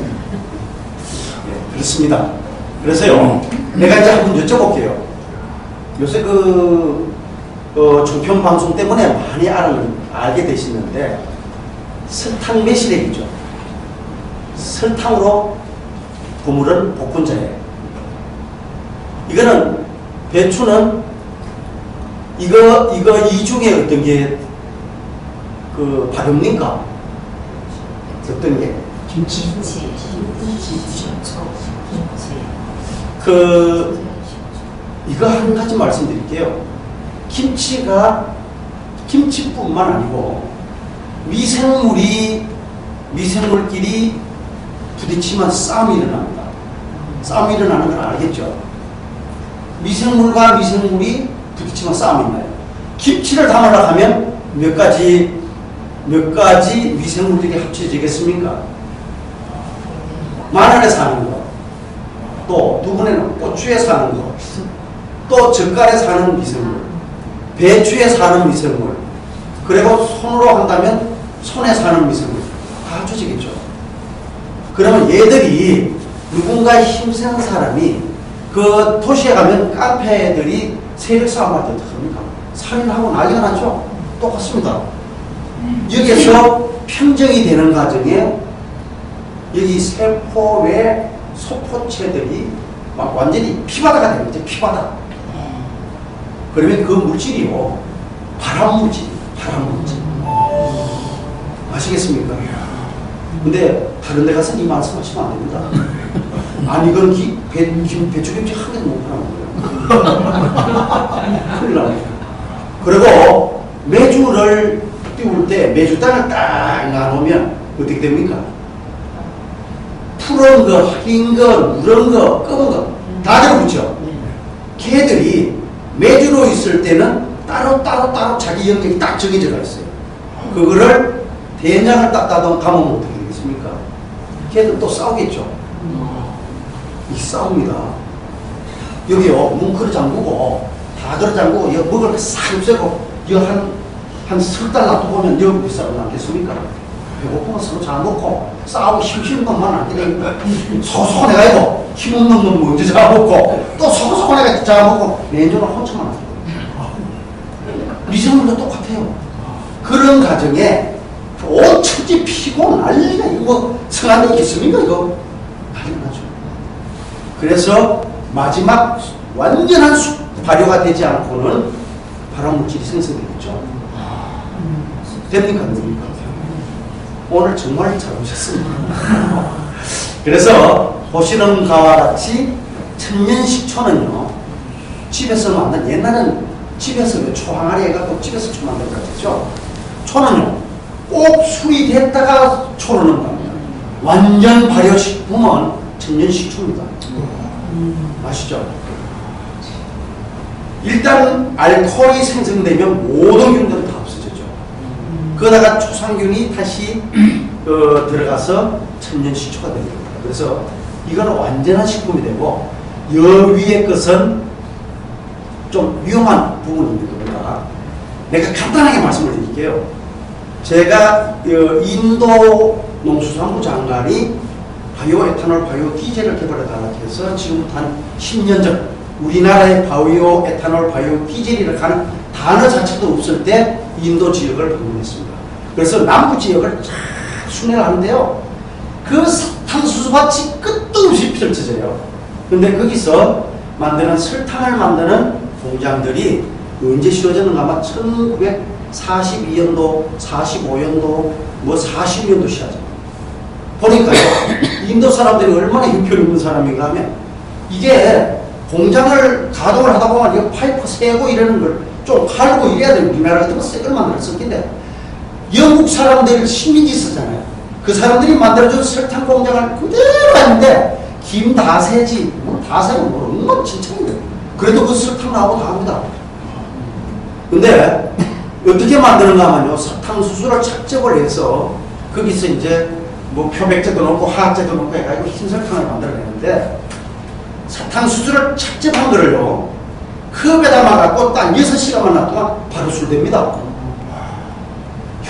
그렇습니다. 그래서요, 내가 이제 한번 여쭤볼게요. 요새 종편 방송 때문에 많이 알게 되시는데, 설탕 매실액이죠. 설탕으로 버무른 볶음자예요. 이거는, 배추는 이거 이 중에 어떤 게 발효입니까? 어떤 게? 김치. 이거 한 가지 말씀드릴게요. 김치뿐만 아니고 미생물끼리 부딪히면 싸움이 일어납니다. 싸움이 일어나는 걸 알겠죠? 미생물과 미생물이 부딪히면 싸움이 나요. 김치를 담으려 하면 몇 가지 미생물들이 합쳐지겠습니까? 마늘에 사는 거, 또 누구네는 고추에 사는 거, 또 젓갈에 사는 미생물, 배추에 사는 미생물, 그리고 손으로 한다면 손에 사는 미생물 다 합쳐지겠죠. 그러면 얘들이, 누군가 힘센 사람이 그 도시에 가면 카페들이 세력 싸움할 때 어떡합니까? 살인하고 난리가 나죠. 똑같습니다. 여기에서 평정이 되는 과정에 여기 세포 외 소포체들이 막 완전히 피바다가 되는 거죠. 피바다. 그러면 그 물질이요, 발암물질. 아시겠습니까? 근데 다른 데 가서 이 말씀하시면 안 됩니다. 아니 이건 배추김치 한 개도 못 파는 거예요. 큰일 납니다. 그리고 메주를 띄울 때 메주 땅을 딱 나누면 어떻게 됩니까? 푸른 거, 흰 거, 누런 거, 검은 거 다 들어붙죠. 걔들이 메주로 있을 때는 따로 자기 영역이 딱 정해져가 있어요. 그거를 된장을 딱 가면 어떻게 되겠습니까? 걔들 또 싸우겠죠. 이 싸웁니다. 여기요, 뭉크를 잠그고, 다그를 잠그고, 여기 먹을 싹 없애고, 여기 한 석 달 놔두고면 여기 싸우지 않겠습니까? 배고프면 서로 잘 먹고, 싸우고 힘쉬는 것만 안 되니까, 소소한 애가 있고, 힘없는 놈 먼저 잡아먹고, 또 소소한 애가 잡아먹고, 맨주는 혼자만 하죠. 미생물도 똑같아요. 그런 가정에 온 천지 피고 난리가, 이거 뭐 성한 데 있겠습니까? 이거 난리 나죠. 그래서 마지막 완전한 발효가 되지 않고는 발암물질이 생성되겠죠. 됩니까? 됩니까? 오늘 정말 잘 오셨습니다. 그래서 보시는 바와 같이 천년식초는요, 집에서 만든, 옛날엔 집에서 초항아리 해갖고 집에서 초 만들어 가지고, 초는요 꼭 술이 됐다가 초를 넣는 겁니다. 완전 발효식품은 천년식초입니다. 아시죠? 일단 알코올이 생성되면 모든 균들은 다 없어지죠. 그러다가 초상균이 다시 들어가서 천년식초가 됩니다. 그래서 이거는 완전한 식품이 되고, 여 위의 것은 좀 위험한 부분입니다. 내가 간단하게 말씀을 드릴게요. 제가 인도 농수산부 장관이 바이오 에탄올, 바이오 디젤을 개발해 달라고 해서 지금부터 한 10년 전 우리나라의 바이오 에탄올, 바이오 디젤이라고 하는 단어 자체도 없을 때 인도 지역을 방문했습니다. 그래서 남부 지역을 쫙 순회를 하는데요. 그 사탕수수밭이 끝도 없이 펼쳐져요. 근데 거기서 만드는 설탕을 만드는 공장들이 언제 씌워졌는가? 아마 1942년도, 45년도, 뭐 40년도 시작죠. 보니까요, 인도 사람들이 얼마나 형편없는 사람인가 하면, 이게 공장을 가동을 하다 보면 이거 파이프 세고 이러는 걸 좀 갈고 이래야 돼요. 우리나라 같은 거 새 걸 만들었을 텐데, 영국 사람들 식민지 있었잖아요. 그 사람들이 만들어준 설탕 공장을 그대로 했는데, 김다세지, 뭐 다세고 뭐 엉망진창이에요. 그래도 그 설탕 나오고 다 합니다. 근데 어떻게 만드는가 하면요, 사탕수수를 착즙을 해서 거기서 이제 뭐 표백제도 넣고 화학제도 넣고 해가지고 흰설탕을 만들어내는데, 사탕수수를 착즙한 거를요 컵에다 말아갖고 딱 6시간만 놔두면 바로 술 됩니다.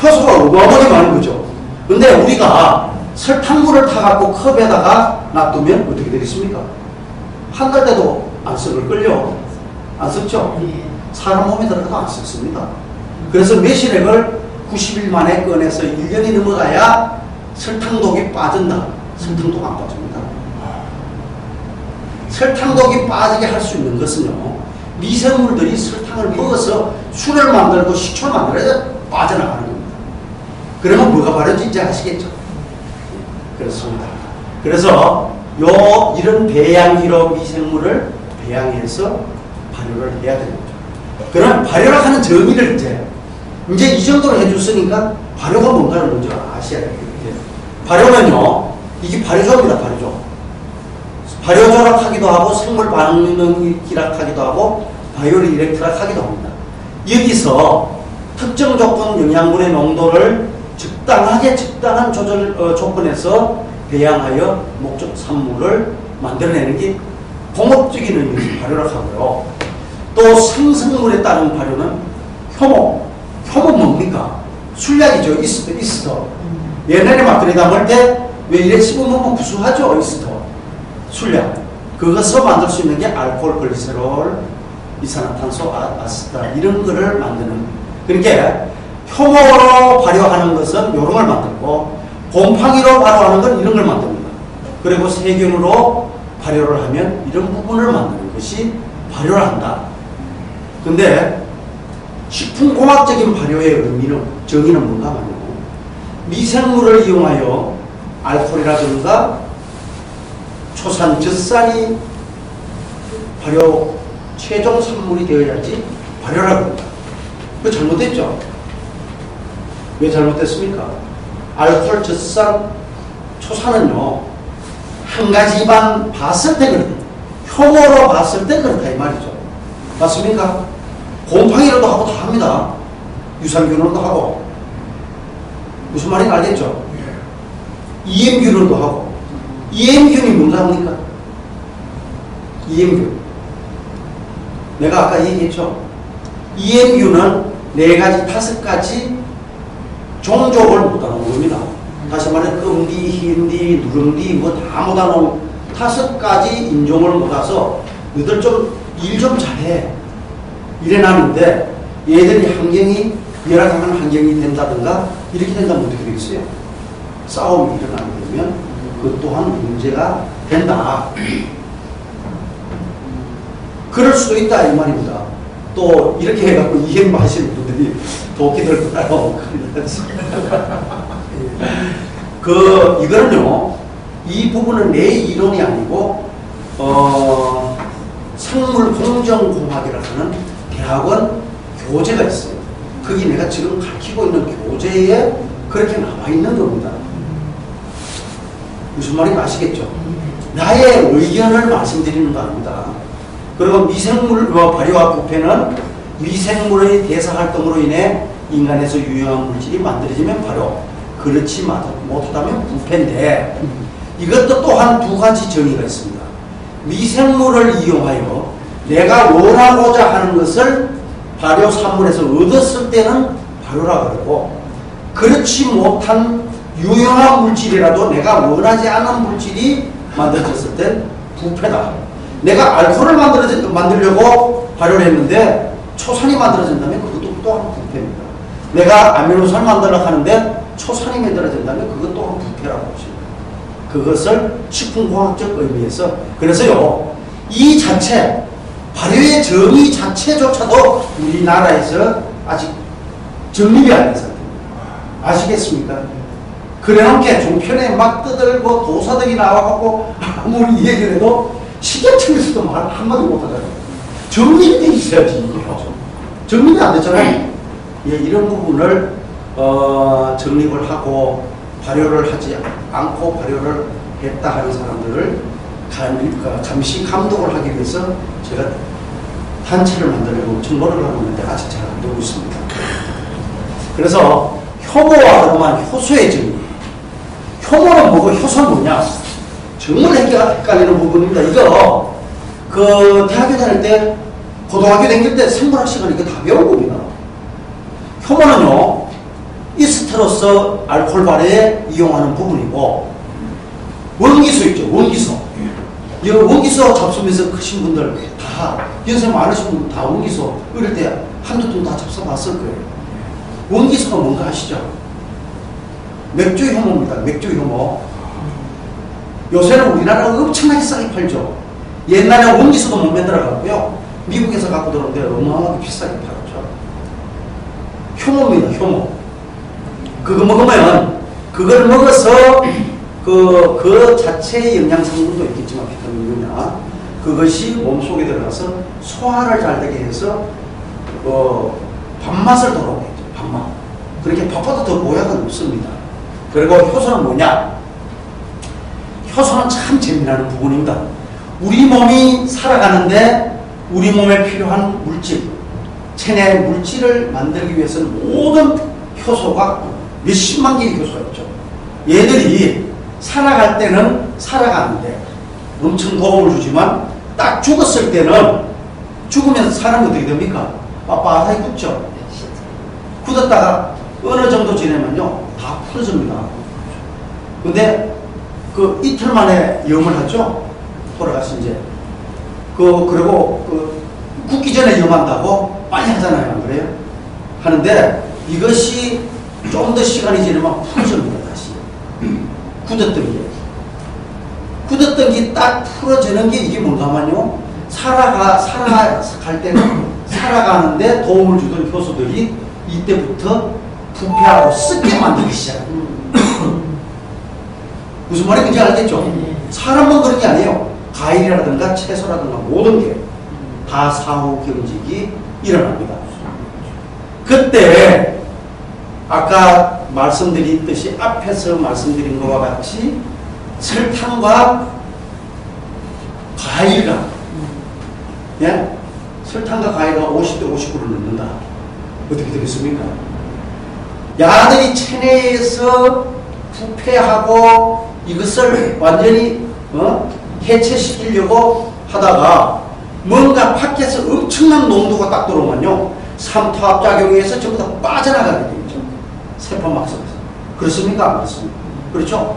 효소가 어마어마하게 많은 거죠. 근데 우리가 설탕물을 타갖고 컵에다가 놔두면 어떻게 되겠습니까? 한 달 때도 안 썩을걸요. 안 썩죠? 사람 몸에 들어가도 안 썩습니다. 그래서 매실액을 90일 만에 꺼내서 1년이 넘어가야 설탕독이 빠진다. 설탕독 안 빠집니다. 설탕독이 빠지게 할 수 있는 것은요, 미생물들이 설탕을 먹어서 술을 만들고 식초를 만들어야 빠져나가는 겁니다. 그러면 뭐가 바르지 이제 아시겠죠? 그렇습니다. 그래서 이런 배양기로 미생물을 배양해서 발효를 해야 되는 거죠. 그럼 발효를 하는 정의를 이제 이 정도로 해줬으니까 발효가 뭔가를 먼저 아셔야 돼요. 발효는요, 이게 발효조입니다. 발효조락 하기도 하고 생물 반응 기락 하기도 하고 바이오 리액터락 하기도 합니다. 여기서 특정 조건 영양분의 농도를 적당한 조건에서 배양하여 목적 산물을 만들어내는 게 공업적인 의미에서 발효를 하고요. 또 생성물에 따른 발효는 효모 뭡니까? 술약이죠. 이스터. 옛날에 막걸리 담을 때 왜 이래 씹으면 구수하죠. 이스터. 술약. 그것을 만들 수 있는 게 알코올, 글리세롤, 이산화탄소, 아세tat 이런 거를 만드는. 그러니까 효모로 발효하는 것은 이런 걸 만들고, 곰팡이로 발효하는 건 이런 걸 만듭니다. 그리고 세균으로 발효를 하면 이런 부분을 만드는 것이 발효를 한다. 근데 식품공학적인 발효의 의미는, 정의는 뭔가 하면 미생물을 이용하여 알코올이라든가 초산, 젖산이 발효 최종 산물이 되어야지 발효라고 합니다. 그거 잘못됐죠? 왜 잘못됐습니까? 알코올, 젖산, 초산은요, 한 가지만 봤을 때 그렇다. 효모로 봤을 때 그렇다 이 말이죠. 맞습니까? 곰팡이로도 하고 다 합니다. 유산균으로도 하고. 무슨 말인지 알겠죠? EM균으로도 하고. EM균이 뭔가 합니까? EM균. 내가 아까 얘기했죠? EM균은 4가지, 5가지 종족을 묻어놓은 겁니다. 다시 말해, 끔디, 흰디, 누룽디, 뭐 다 묻어놓은 5가지 인종을 묻어서 너희들 좀 일 좀 잘해. 이래놨는데 얘들이 환경이 열악한 환경이 된다든가 이렇게 된다면 어떻게 되겠어요? 싸움이 일어나게 되면 그것 또한 문제가 된다. 그럴 수도 있다 이 말입니다. 또 이렇게 해갖고 이행 하시는 분들이 도끼들 거라고 이거는요, 이 부분은 내 이론이 아니고 생물공정공학이라는 대학원 교재가 있어요. 그게 내가 지금 가르치고 있는 교재에 그렇게 나와 있는 겁니다. 무슨 말인지 아시겠죠? 나의 의견을 말씀드리는 거 아닙니다. 그리고 미생물 발효와 부패는 미생물의 대사활동으로 인해 인간에서 유용한 물질이 만들어지면 발효, 그렇지 못하다면 부패인데, 이것도 또한 2가지 정의가 있습니다. 미생물을 이용하여 내가 원하고자 하는 것을 발효 산물에서 얻었을 때는 발효라고 그러고, 그렇지 못한 유용한 물질이라도 내가 원하지 않은 물질이 만들어졌을 땐 부패다. 내가 알코올을 만들려고 발효를 했는데 초산이 만들어진다면 그것도 또한 부패입니다. 내가 아미노산을 만들려고 하는데 초산이 만들어진다면 그것 또한 부패라고 보십니다. 그것을 식품공학적 의미에서, 그래서요, 이 자체, 발효의 정의 자체조차도 우리나라에서 아직 정립이 안 된 상태입니다. 아시겠습니까? 그래놓게 종편에 막 떠들고 도사들이 나와갖고 아무리 얘기를 해도 식약청에서도 말 한마디 못하잖아요. 정립이 돼 있어야지. 정립이 안 됐잖아요. 예, 이런 부분을 정립을 하고 발효를 하지 않고 발효를 했다 하는 사람들을 감시 감독을 하기 위해서 제가 단체를 만들려고 정보를 하고 있는데 아직 잘 안 되고 있습니다. 그래서 효모와 그동안 효소의 정의. 효모는 뭐고 효소는 뭐냐? 정말 헷갈리는 부분입니다. 이거 대학교 다닐 때, 고등학교 다닐 때 생물학 시간에 이거 다 배운 겁니다. 효모는요, 이스트로서 알코올 발효에 이용하는 부분이고, 원기소 있죠, 원기소. 이 원기소 잡수면서 크신 분들 다, 연세 많으신 분들 다 원기소 어릴 때 한두 통 다 잡숴봤을 거예요. 원기소가 뭔가 아시죠? 맥주 효모입니다. 맥주 효모. 요새는 우리나라가 엄청나게 싸게 팔죠. 옛날에 원기소도 못 만들어갔고요. 미국에서 갖고 들어오는데 어마어마하게 비싸게 팔았죠. 효모입니다. 효모. 그거 먹으면, 그걸 먹어서 그 자체의 영양성분도 있겠지만 비타민이나 그것이 몸속에 들어가서 소화를 잘 되게 해서 밥맛을 돌아오게 했죠. 밥맛. 그렇게 밥보다 더 보약은 없습니다. 그리고 효소는 뭐냐? 효소는 참 재미나는 부분입니다. 우리 몸이 살아가는데 우리 몸에 필요한 물질, 체내 물질을 만들기 위해서는 모든 효소가 몇십만 개의 효소가 있죠. 얘들이 살아갈 때는 살아가는데 엄청 도움을 주지만 딱 죽었을 때는, 죽으면서 사람이 어떻게 됩니까? 빳빳하게 굳죠. 굳었다가 어느 정도 지내면요 다 풀어집니다. 근데 이틀 만에 염을 하죠. 돌아가신 이제 그리고 굳기 전에 염한다고 빨리 하잖아요. 안 그래요? 하는데 이것이 좀 더 시간이 지나면 풀어집니다. 다시 굳었던 게 굳었던 게 딱 풀어지는 게 이게 뭔가만요. 살아갈 때는 살아가는데 도움을 주던 효소들이 이때부터 부패하고 썩게 만들기 시작합니다. 무슨 말인지 알겠죠? 사람만 그런 게 아니에요. 과일이라든가 채소라든가 모든 게 다 사후 경직이 일어납니다. 그때 아까 말씀드렸듯이 앞에서 말씀드린 것과 같이 설탕과 과일과 예? 설탕과 과일과 50대 50%를 넣는다. 어떻게 되겠습니까? 야들이 체내에서 부패하고 이것을 완전히 해체시키려고 하다가 뭔가 밖에서 엄청난 농도가 딱 들어오면요. 삼투압작용에서 전부 다 빠져나가게 되죠. 세포막 속에서. 그렇습니까? 안 그렇습니까? 그렇죠?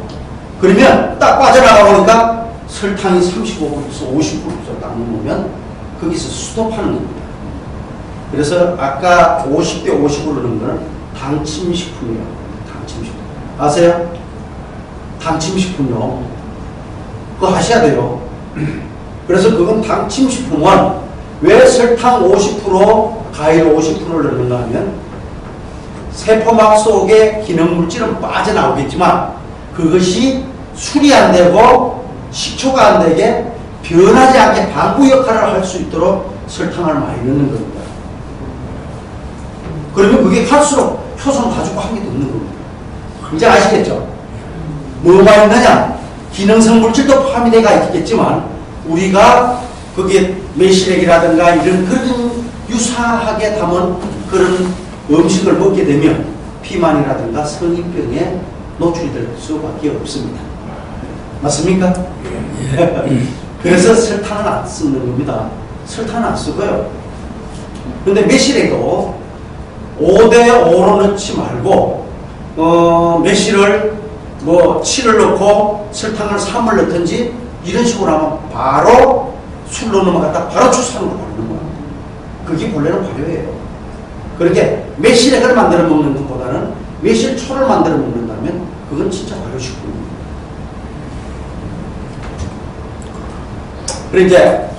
그러면 딱 빠져나가 보니까 설탕이 35%에서 50% 딱 넘으면 거기서 스톱하는 겁니다. 그래서 아까 50대 50으로 넣은 거는 당침식품이에요. 당침식품. 아세요? 당침식품요. 그거 하셔야 돼요. 그래서 그건 당침식품은 왜 설탕 50%, 과일 50%를 넣는가 하면 세포막 속에 기능물질은 빠져나오겠지만 그것이 술이 안 되고 식초가 안 되게 변하지 않게 방부 역할을 할 수 있도록 설탕을 많이 넣는 겁니다. 그러면 그게 갈수록 효소는 가지고 한 게 더 없는 겁니다. 이제 아시겠죠? 뭐가 있느냐? 기능성 물질도 포함이 되어 있겠지만 우리가 거기에 매실액이라든가 이런 그런 유사하게 담은 그런 음식을 먹게 되면 비만이라든가 성인병에 노출이 될 수밖에 없습니다. 맞습니까? 그래서 설탕을 안 쓰는 겁니다. 설탕은 안 쓰고요. 근데 매실액도 5대5로 넣지 말고 매실을 7을 넣고 설탕을 3을 넣든지 이런 식으로 하면 바로 술로 넘어갔다 바로 주사로 바르는 거예요. 그게 본래는 발효예요. 그렇게 매실액을 만들어 먹는 것보다는 매실초를 만들어 먹는다면 그건 진짜 발효식품입니다. 그리고 이제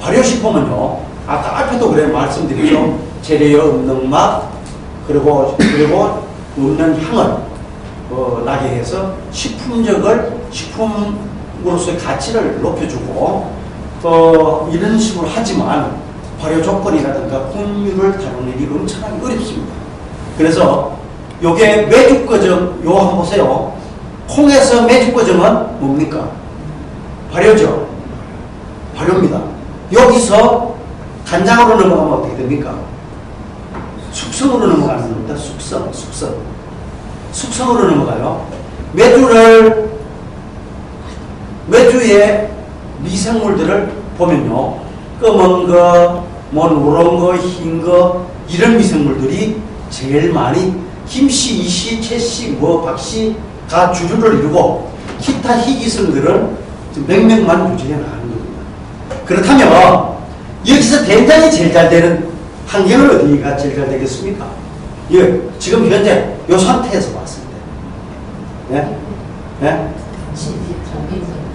발효식품은요, 아까 앞에도 그래 말씀드리죠. 재료의 없는 맛, 그리고 없는 향을 나게 해서 식품으로서의 가치를 높여주고 이런 식으로 하지만 발효 조건이라든가 풍류를 다루는 일이 엄청나게 어렵습니다. 그래서 요게 메주꺼정 요 한번 보세요. 콩에서 메주꺼정은 뭡니까? 발효죠. 발효입니다. 여기서 간장으로 넘어가면 어떻게 됩니까? 숙성으로 넘어가는 겁니다. 숙성으로 넘어가요. 메주의 미생물들을 보면요. 검은 거, 노란 거, 흰 거, 이런 미생물들이 제일 많이 김씨, 이씨, 채씨, 박씨가 주류를 이루고 기타 희귀성들은 몇 명만 유지해 나가는 겁니다. 그렇다면 여기서 된장이 제일 잘 되는 환경은 어디가 제일 잘 되겠습니까? 예, 지금 현재 이 상태에서 봤을 때. 예? 예?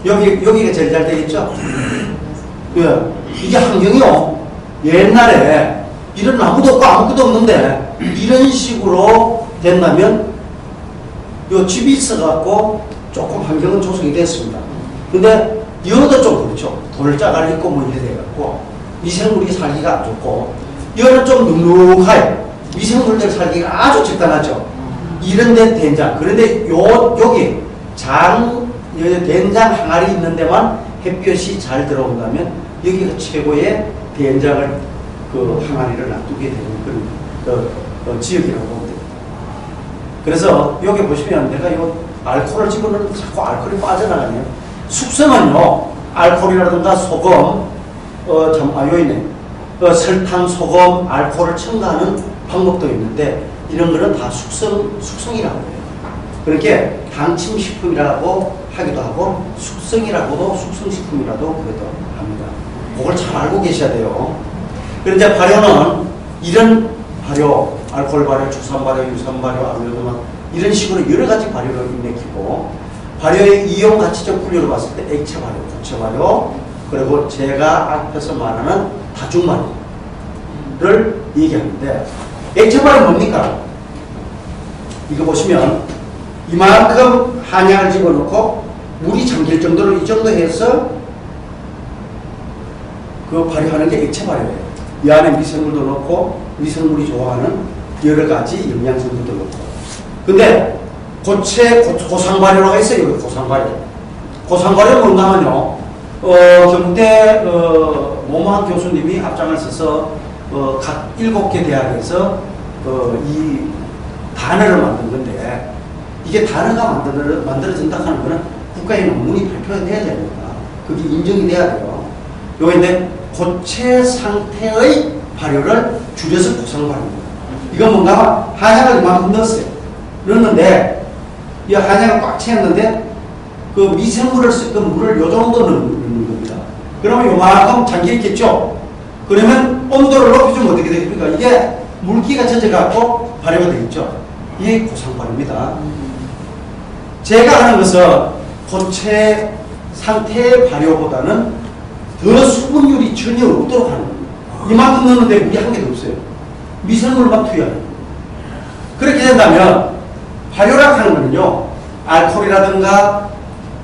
여기가 제일 잘 되겠죠? 예. 이게 환경이요. 옛날에 이런 나무도 없고 아무것도 없는데 이런 식으로 된다면 요 집이 있어갖고 조금 환경은 조성이 됐습니다. 근데 여도 좀 그렇죠. 돌자갈 있고 뭐 이래 돼갖고 미생물이 살기가 안 좋고 여는 좀 눅눅해요. 미생물들 살기가 아주 적당하죠. 이런데 된장. 그런데 여기 된장 항아리 있는 데만 햇볕이 잘 들어온다면 여기가 최고의 된장을 항아리를 놔두게 되는 그런 지역이라고 보면 됩니다. 그래서 여기 보시면 내가 요 알코올을 집어넣으면 자꾸 알코올이 빠져나가네요. 숙성은요, 알코올이라든가 소금, 여기네. 설탕, 소금, 알코올을 첨가하는 방법도 있는데 이런 거는 다 숙성이라고 해요. 그렇게 당침식품이라고 하기도 하고 숙성이라고도 숙성식품이라도 그래도 합니다. 그걸 잘 알고 계셔야 돼요. 그런데 발효는 이런 발효, 알코올 발효, 주산 발효, 유산 발효, 아미노산 이런 식으로 여러 가지 발효를 일으키고 발효의 이용 가치적 분류로 봤을 때 액체 발효, 고체 발효, 그리고 제가 앞에서 말하는 다중 발효를 얘기하는데 액체 발효 뭡니까? 이거 보시면 이만큼 한약을 집어넣고 물이 잠길 정도로 이 정도 해서 그 발효하는 게 액체 발효예요. 이 안에 미생물도 넣고 미생물이 좋아하는 여러 가지 영양성들도 넣고. 근데 고체 고상 발효라고 있어요. 고상 발효. 고상 발효는 뭔가 하면요. 경대 모모한 교수님이 앞장을 서서 각 7개 대학에서 이 단어를 만든 건데 이게 단어가 만들어진다 하는 거는 국가의 논문이 발표돼야 됩니다. 그게 인정이 돼야 돼요. 요건데 고체 상태의 발효를 줄여서 고상 발효입니다. 이건 뭔가 한약을 이만큼 넣었어요. 넣었는데 이 한약을 꽉 채웠는데 그 미생물을 섞은 물을 요 정도 넣는 겁니다. 그러면 요만큼 잠겨 있겠죠? 그러면 온도를 높여주면 어떻게 되겠습니까? 이게 물기가 젖어갖고 발효가 되겠죠? 이게 고상 발효입니다. 제가 하는 것은 고체 상태의 발효보다는 더 수분율이 전혀 없도록 하는 겁니다. 이만큼 넣는데 물이 한 개도 없어요. 미생물만 투여하는 겁니다. 그렇게 된다면 발효라고 하는 거는요, 알코올이라든가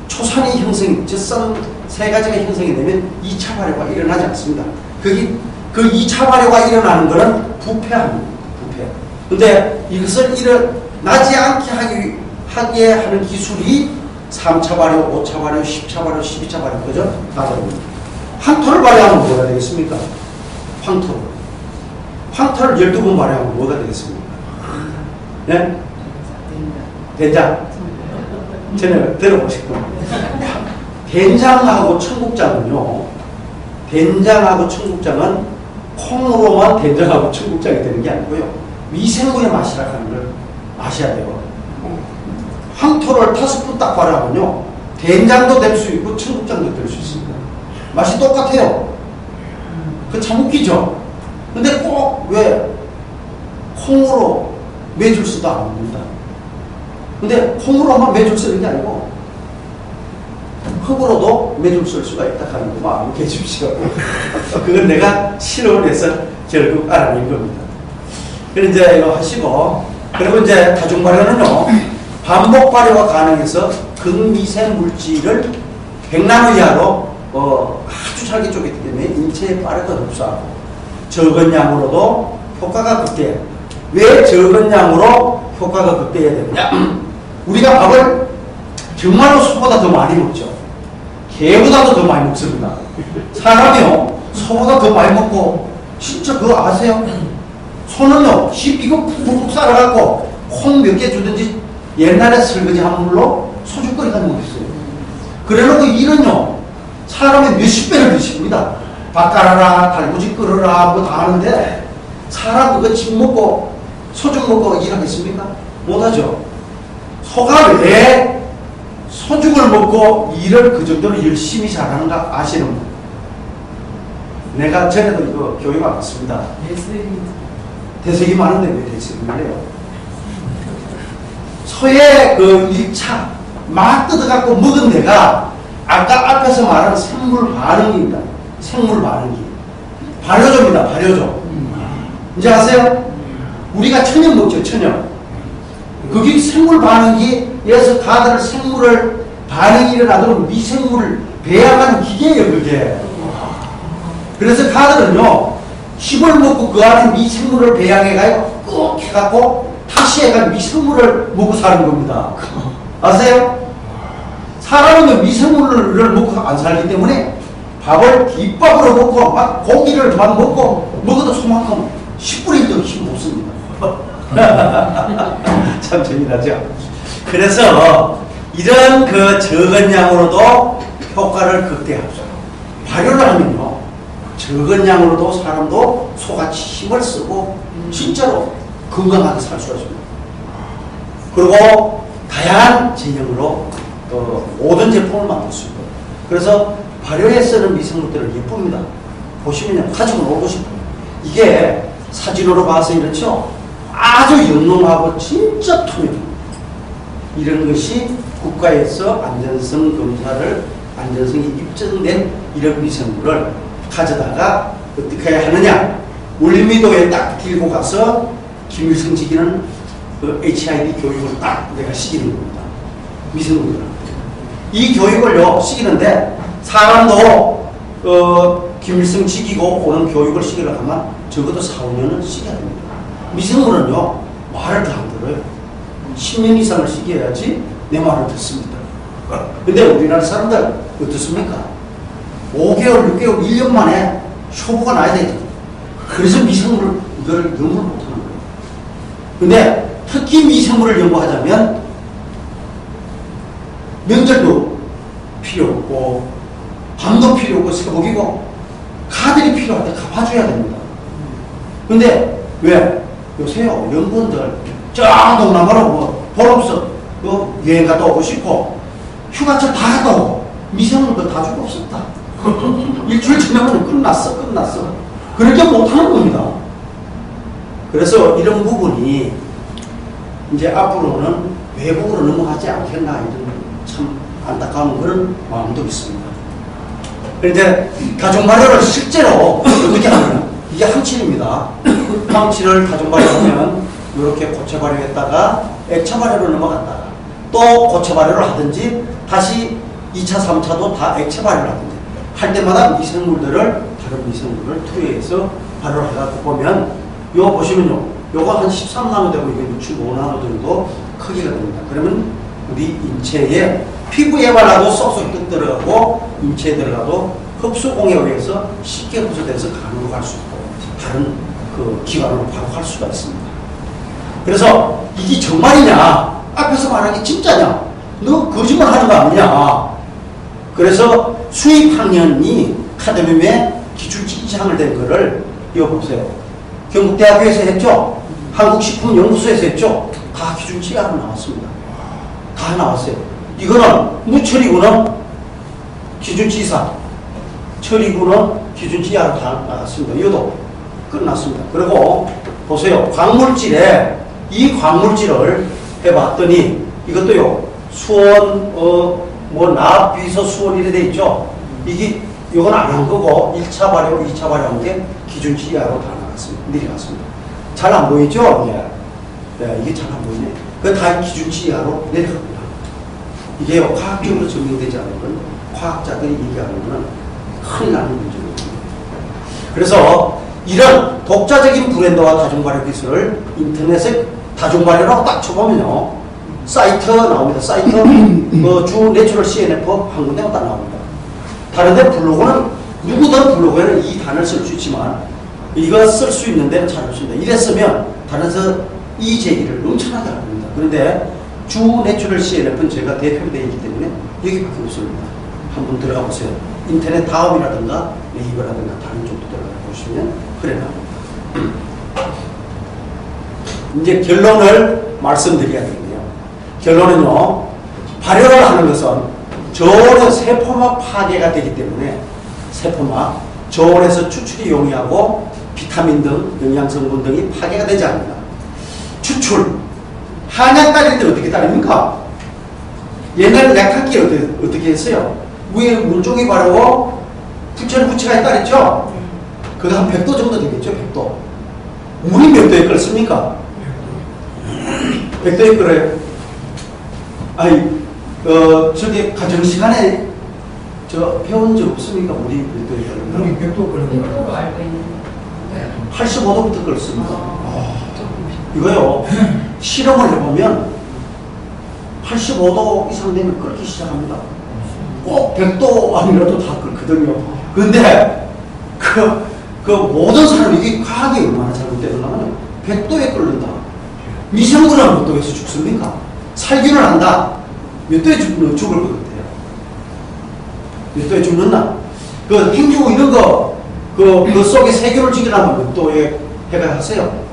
초산이 형성이, 젖산 세 가지가 형성이 되면 2차 발효가 일어나지 않습니다. 그 2차 발효가 일어나는 것은 부패합니다. 부패. 근데 이것을 일어나지 않게 하게 하는 기술이 3차 발효, 5차 발효, 10차 발효, 12차 발효, 그죠? 나옵니다. 황토를 발효하면 뭐가 되겠습니까? 황토를 12번 발효하면 뭐가 되겠습니까? 네? 된장. 전에 들어보실 겁니다. 된장하고 청국장은요, 된장하고 청국장은 콩으로만 된장하고 청국장이 되는 게 아니고요. 미생물의 맛이라고 하는 걸 아셔야 돼요. 황토를 5번 딱 발효하면요, 된장도 될 수 있고 청국장도 될 수 있습니다. 맛이 똑같아요. 그 참 웃기죠? 근데 꼭 왜 콩으로 매줄 수도 않습니다. 근데 콩으로만 매줄 쓰는 게 아니고 흙으로도 매줄 쓸 수가 있다 하는 거 마음에 계십시오. 그건 내가 실험을 해서 결국 알아낸 겁니다. 그래서 이제 이거 하시고, 그리고 이제 다중 발효는요, 반복 발효가 가능해서 극미생 물질을 100나노 이하로 아주 잘게 쪼개기 때문에 인체에 빠르게 흡수하고 적은 양으로도 효과가 극대해요. 왜 적은 양으로 효과가 극대해야 되느냐? 우리가 밥을 정말로 소보다 더 많이 먹죠. 개보다도 더 많이 먹습니다. 사람이요, 소보다 더 많이 먹고, 진짜 그거 아세요? 소는요, 이거 푹푹 썰어갖고 콩 몇 개 주든지 옛날에 설거지 한 물로 소주거리 가지고 있어요. 그래놓고 일은요, 사람의 몇십 배를 드십니다. 밥 깔아라, 달구지 끓어라, 뭐 다 하는데, 사람 그거 집 먹고, 소주 먹고 일하겠습니까? 못하죠. 소가 왜 소죽을 먹고 일을 그 정도로 열심히 잘하는가 아시는 분? 내가 전에도 이거 교육 안 받습니다. 대석이 많은데 왜 대석을 해요? 소의 그 1차 막 뜯어갖고 먹은 데가 아까 앞에서 말한 생물 반응입니다. 생물 반응기. 발효조입니다. 발효조. 이제 아세요? 우리가 천연 먹죠. 천연. 그게 생물 반응기에서 가들 생물을 반응이 일어나도록 미생물을 배양하는 기계예요. 그게. 그래서 가들은요, 씹을 먹고 그 안에 미생물을 배양해가지고 꾹 해갖고 다시 해가 미생물을 먹고 사는 겁니다. 아세요? 사람은 미생물을 먹고 안 살기 때문에 밥을 뒷밥으로 먹고 막 고기를 막 먹고 먹어도 소만큼 10분의 1도 힘 못 씁니다. 참 재미나죠? 그래서 이런 그 적은 양으로도 효과를 극대화합니다. 발효를 하면요, 적은 양으로도 사람도 소같이 힘을 쓰고 진짜로 건강하게 살 수가 있습니다. 그리고 다양한 제형으로 모든 제품을 만들 수 있고, 그래서 발효에 쓰는 미생물들을 예쁩니다. 보시면요, 가지고 놀고 싶어요. 이게 사진으로 봐서 이렇죠. 아주 영롱하고 진짜 투명. 이런 것이 국가에서 안전성이 입증된 이런 미생물을 가져다가 어떻게 해야 하느냐. 울미도에 딱 들고 가서 김일성 지기는 그 HID 교육을 딱 내가 시키는 겁니다. 미생물들한테. 이 교육을요, 시키는데 사람도 김일성 지기고 오는 교육을 시키려고 하면 적어도 4, 5년은 시켜야 됩니다. 미생물은요, 말을 다 안 들어요. 10년 이상을 시켜야지 내 말을 듣습니다. 근데 우리나라 사람들 어떻습니까? 5개월, 6개월, 1년 만에 쇼부가 나야 되죠. 그래서 미생물을 이걸 연구를 못하는 거예요. 근데 특히 미생물을 연구하자면 명절도 필요 없고 밤도 필요 없고 새벽이고 가들이 필요할 때 갚아줘야 됩니다. 근데 왜? 요새요 연구원들 저 동남아로 뭐 보름서 여행 갔다 오고 싶고 휴가철 다 갔다 오고 미생물도 다 주고 없었다. 일주일 지나면 끝났어. 그렇게 못하는 겁니다. 그래서 이런 부분이 이제 앞으로는 외국으로 넘어가지 않겠나 이런 참 안타까운 그런 마음도 있습니다. 그런데 가정발효를 실제로 어떻게 하느냐. 이게 항칠입니다. 항칠을 가정발효하면 이렇게 고체 발효했다가 액체 발효로 넘어갔다가 또 고체 발효를 하든지 다시 2차, 3차도 다 액체 발효를 하든지 할 때마다 미생물들을 다른 미생물을 투여해서 발효를 해갖고 보면 이거 보시면요. 요거 한 13나노 되고 이게 65나노 정도 크기가 됩니다. 그러면 우리 인체에 피부에 발라도 쏙쏙 뚝 들어가고 인체에 들어가도 흡수공에 의해서 쉽게 흡수돼서 간으로 갈 수 있고 다른 그 기관으로 바로 갈 수가 있습니다. 그래서 이게 정말이냐? 앞에서 말하는 게 진짜냐? 너 거짓말 하는 거 아니냐? 그래서 수입학년이 카드뮴에 기출지시상을 된 거를 이거 보세요. 경북대학교에서 했죠? 한국식품연구소에서 했죠? 다 기준치하고 나왔습니다. 다 나왔어요. 이거는 무처리구는 기준치 이상, 처리구는 기준치 이하로 다 나갔습니다. 이것도 끝났습니다. 그리고 보세요. 광물질에 이 광물질을 해봤더니 이것도요. 수원, 납, 비서, 수원 이래 돼 있죠? 이건 안 한 거고 1차 발효, 2차 발효한 게 기준치 이하로 다 나갔습니다. 내려갔습니다. 잘 안 보이죠? 네, 이게 잘 안 보이네. 그건 다 기준치 이하로 내려갑니다. 이게요, 과학적으로 증명되지 않은 건 과학자들이 얘기하는 거는 큰일 나는 문제입니다. 그래서 이런 독자적인 브랜드와 다중발효 기술을 인터넷에 다중발효라고 딱 쳐보면요. 사이트 나옵니다. 사이트, 주 내추럴 CNF 한 군데가 딱 나옵니다. 다른데 블로그는, 누구든 블로그에는 이 단어를 쓸 수 있지만, 이거 쓸 수 있는 데는 잘 없습니다. 이랬으면 다른서 이 제기를 엄청나게 합니다. 그런데 주 내추럴 CNF는 제가 대표되어 있기 때문에 여기밖에 없습니다. 한번 들어가 보세요. 인터넷 다음이라든가 네이버라든가 다른 쪽도 들어가 보시면 그래 나옵니다. 이제 결론을 말씀드려야 되겠네요. 결론은요, 발효를 하는 것은 저온의 세포막 파괴가 되기 때문에 세포막, 저온에서 추출이 용이하고 비타민 등 영양성분 등이 파괴가 되지 않는다. 추출, 한약 따릴 때 어떻게 따릅니까? 옛날 약학기 어떻게 했어요? 위에 물종이 바르고 부채는 부채가 따르죠? 그거 한 100도 정도 되겠죠? 100도. 물이 몇 도에 끓습니까? 100도에 끓어요. 아니, 저기 가정 시간에 저 배운 적 없습니까? 물이 몇 도에 끓는 거? 물이 100도 끓는 거 알고 있는데 85도부터 끓습니다. 이거요, 실험을 해보면 85도 이상 되면 끓기 시작합니다. 꼭 100도 아니라도 다 끓거든요. 근데 그 모든 사람이 이게 과학이 얼마나 잘못되었냐면 100도에 끓는다. 미생물은 몇 도에서 죽습니까? 살균을 한다. 몇 도에 죽을 것 같아요? 몇 도에 죽는다? 그 행주 이런 거, 그 속에 세균을 죽이려면 몇 도에 해가 하세요?